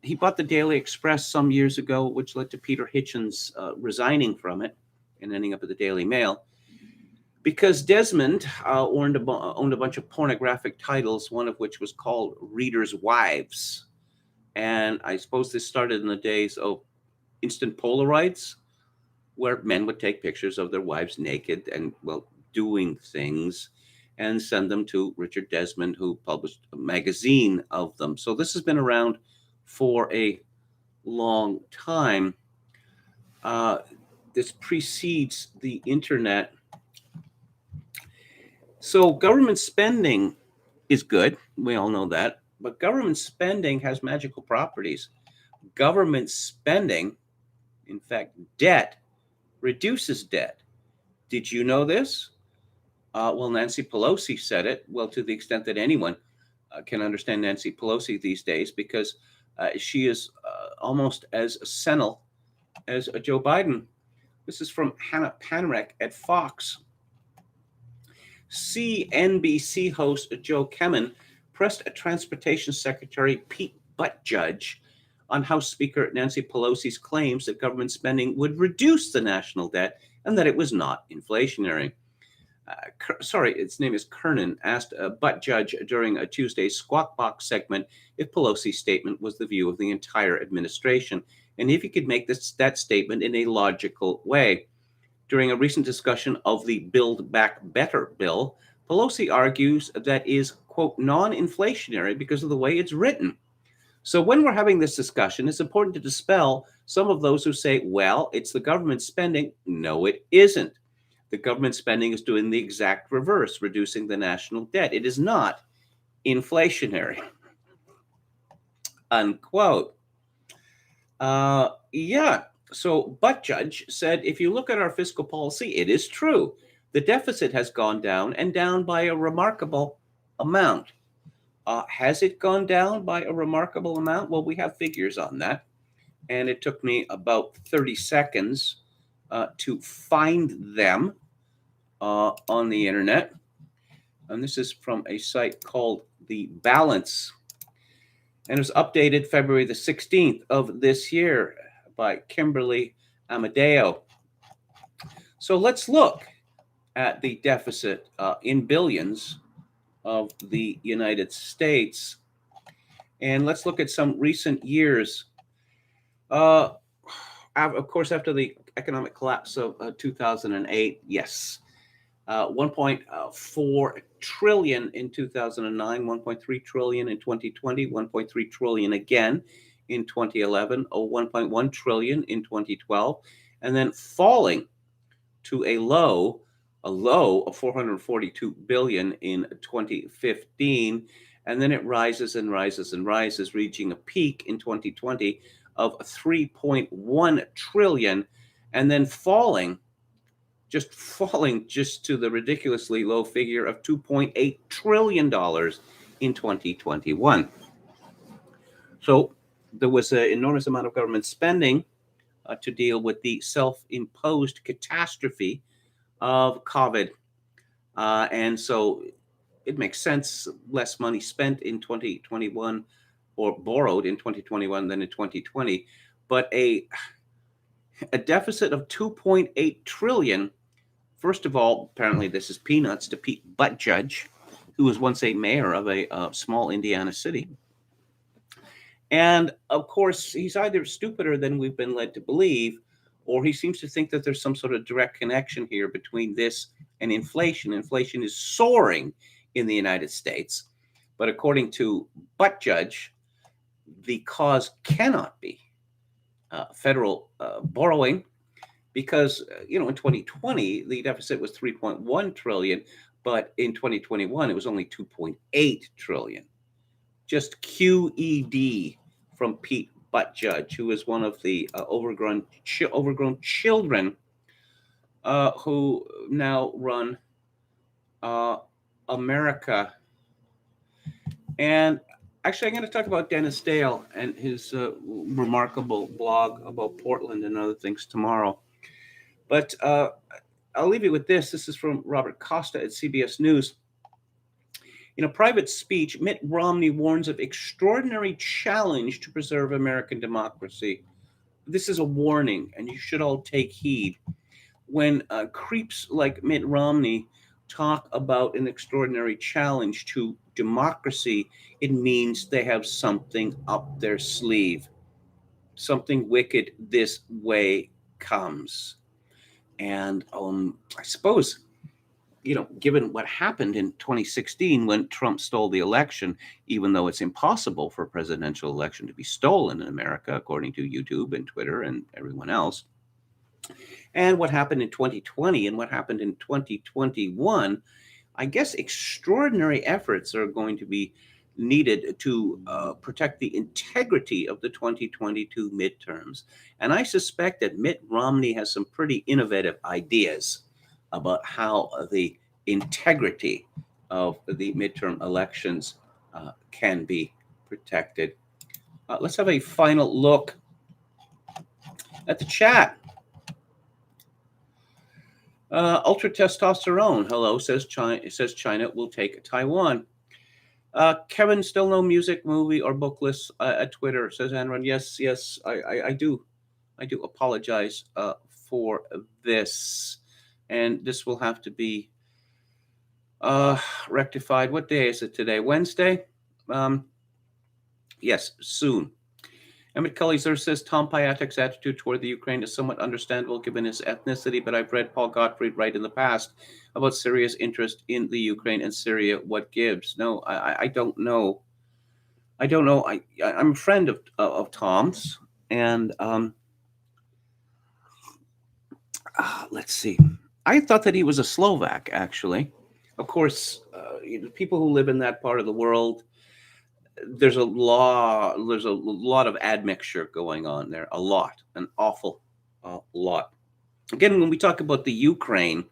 He bought the Daily Express some years ago, which led to Peter Hitchens resigning from it and ending up at the Daily Mail, because Desmond owned a bunch of pornographic titles, one of which was called Readers' Wives. And I suppose this started in the days of instant Polaroids, where men would take pictures of their wives naked and, well, doing things, and send them to Richard Desmond, who published a magazine of them. So this has been around for a long time. This precedes the internet. So government spending is good. We all know that. But government spending has magical properties. Government spending, in fact, debt, reduces debt. Did you know this? Well, Nancy Pelosi said it. Well, to the extent that anyone can understand Nancy Pelosi these days, because she is almost as senile as Joe Biden. This is from Hannah Panrek at Fox. CNBC host Joe Kemen pressed a Transportation Secretary Pete Buttigieg on House Speaker Nancy Pelosi's claims that government spending would reduce the national debt and that it was not inflationary. Its name is Kernan, asked a butt judge during a Tuesday's Squawk Box segment if Pelosi's statement was the view of the entire administration, and if he could make that statement in a logical way. During a recent discussion of the Build Back Better bill, Pelosi argues that is, quote, non-inflationary because of the way it's written. So when we're having this discussion, it's important to dispel some of those who say, well, it's the government spending. No, it isn't. The government spending is doing the exact reverse, reducing the national debt. It is not inflationary, unquote. So butt judge said, if you look at our fiscal policy, it is true. The deficit has gone down and down by a remarkable amount. Has it gone down by a remarkable amount? Well, we have figures on that. And it took me about 30 seconds to find them on the internet. And this is from a site called The Balance. And it was updated February the 16th of this year by Kimberly Amadeo. So let's look at the deficit in billions of the United States. And let's look at some recent years. Of course, after the economic collapse of 2008, yes. 1.4 trillion in 2009, 1.3 trillion in 2020, 1.3 trillion again in 2011, 1.1 trillion in 2012, and then falling to a low of 442 billion in 2015, and then it rises and rises and rises, reaching a peak in 2020 of 3.1 trillion, and then falling to the ridiculously low figure of $2.8 trillion in 2021. So there was an enormous amount of government spending to deal with the self-imposed catastrophe of COVID. And so it makes sense, less money spent in 2021 or borrowed in 2021 than in 2020. But a deficit of 2.8 trillion. First of all, apparently this is peanuts to Pete Buttigieg, who was once a mayor of a small Indiana city. And of course, he's either stupider than we've been led to believe, or he seems to think that there's some sort of direct connection here between this and inflation. Inflation is soaring in the United States. But according to Buttigieg, the cause cannot be federal borrowing, because in 2020 the deficit was 3.1 trillion, but in 2021 it was only 2.8 trillion. Just QED from Pete Buttigieg, who is one of the overgrown children who now run America. And actually, I'm going to talk about Dennis Dale and his remarkable blog about Portland and other things tomorrow. But I'll leave you with this. This is from Robert Costa at CBS News. In a private speech, Mitt Romney warns of extraordinary challenge to preserve American democracy. This is a warning, and you should all take heed. When creeps like Mitt Romney talk about an extraordinary challenge to democracy, it means they have something up their sleeve. Something wicked this way comes. And I suppose, given what happened in 2016 when Trump stole the election, even though it's impossible for a presidential election to be stolen in America, according to YouTube and Twitter and everyone else, and what happened in 2020 and what happened in 2021, I guess extraordinary efforts are going to be needed to protect the integrity of the 2022 midterms. And I suspect that Mitt Romney has some pretty innovative ideas about how the integrity of the midterm elections can be protected. Let's have a final look at the chat. Ultra testosterone, hello, says China will take Taiwan. Kevin, still no music, movie, or book lists at Twitter, says Anron. Yes, yes, I do. I do apologize for this. And this will have to be rectified. What day is it today? Wednesday? Yes, soon. Emmett Kelly says Tom Piatek's attitude toward the Ukraine is somewhat understandable given his ethnicity, but I've read Paul Gottfried write in the past about Syria's interest in the Ukraine and Syria. What gives? No, I don't know. I don't know. I'm a friend of Tom's, and let's see. I thought that he was a Slovak, actually. Of course, people who live in that part of the world, there's a lot of admixture going on there. An awful lot. Again, when we talk about the Ukraine,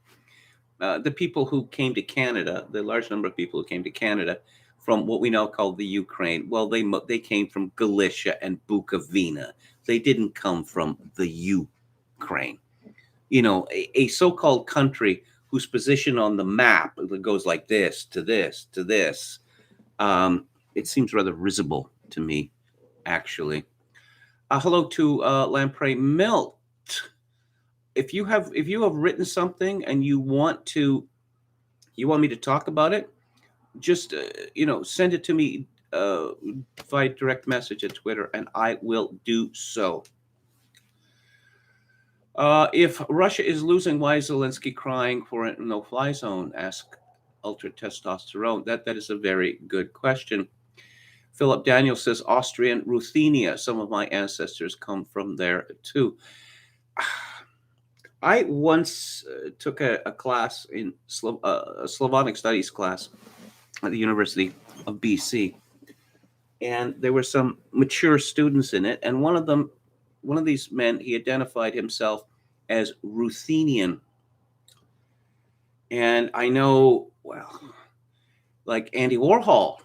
the people who came to Canada, the large number of people who came to Canada from what we now call the Ukraine, well, they came from Galicia and Bukovina. They didn't come from the Ukraine. You know, a so-called country whose position on the map goes like this to this to this. It seems rather risible to me, actually. Hello to Lamprey Milt. If you have written something and you want me to talk about it, just send it to me via direct message at Twitter, and I will do so. If Russia is losing, why is Zelensky crying for a no-fly zone? Ask Ultra Testosterone. That is a very good question. Philip Daniel says Austrian Ruthenia. Some of my ancestors come from there too. I once took a class in a Slavonic studies class at the University of BC, and there were some mature students in it, and one of these men, he identified himself as Ruthenian. And I know, well, like Andy Warhol,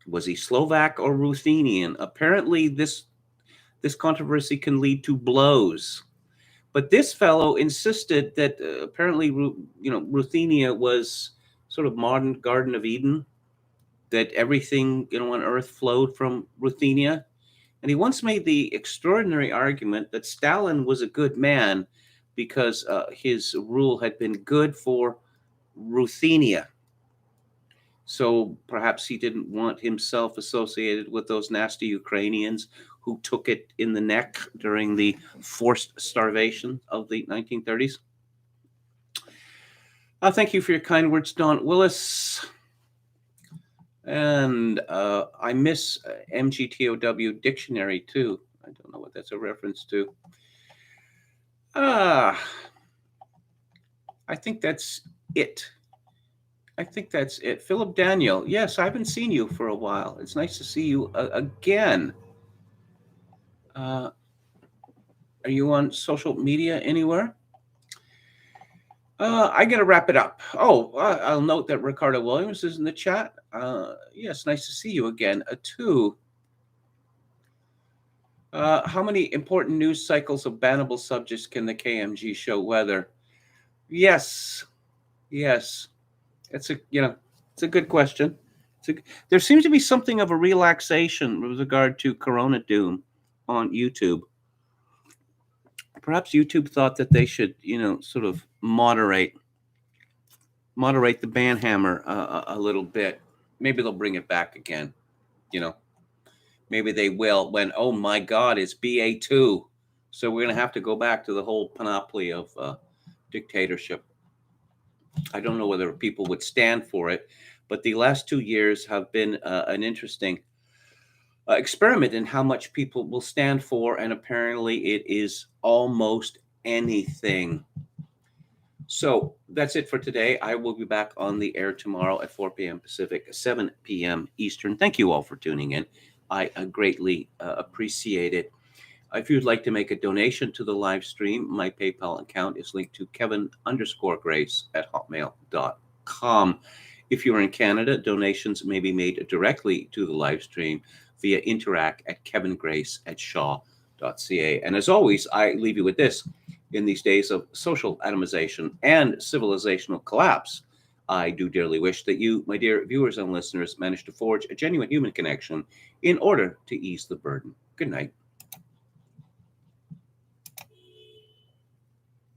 was he Slovak or Ruthenian? Apparently this controversy can lead to blows. But this fellow insisted that apparently, Ruthenia was sort of modern Garden of Eden, that everything, on earth flowed from Ruthenia. And he once made the extraordinary argument that Stalin was a good man because his rule had been good for Ruthenia. So perhaps he didn't want himself associated with those nasty Ukrainians who took it in the neck during the forced starvation of the 1930s. Thank you for your kind words, Don Willis. And I miss MGTOW dictionary too. I don't know what that's a reference to. I think that's it. Philip Daniel, yes, I haven't seen you for a while. It's nice to see you again. Are you on social media anywhere? I got to wrap it up. Oh, I'll note that Ricardo Williams is in the chat. Yes, nice to see you again, too. How many important news cycles of bannable subjects can the KMG show weather? Yes. It's a good question. There seems to be something of a relaxation with regard to Corona Doom on YouTube. Perhaps YouTube thought that they should, sort of moderate the ban hammer a little bit. Maybe they'll bring it back again. Maybe they will when, oh my God, it's BA2. So we're going to have to go back to the whole panoply of dictatorship. I don't know whether people would stand for it, but the last 2 years have been an interesting experiment in how much people will stand for, and apparently it is almost anything. So that's it for today. I will be back on the air tomorrow at 4 p.m. Pacific, 7 p.m. Eastern. Thank you all for tuning in. I greatly appreciate it. If you'd like to make a donation to the live stream, my PayPal account is linked to kevin_grace@hotmail.com. If you're in Canada, donations may be made directly to the live stream via interact@kevingrace@shaw.ca. And as always, I leave you with this. In these days of social atomization and civilizational collapse, I do dearly wish that you, my dear viewers and listeners, manage to forge a genuine human connection in order to ease the burden. Good night.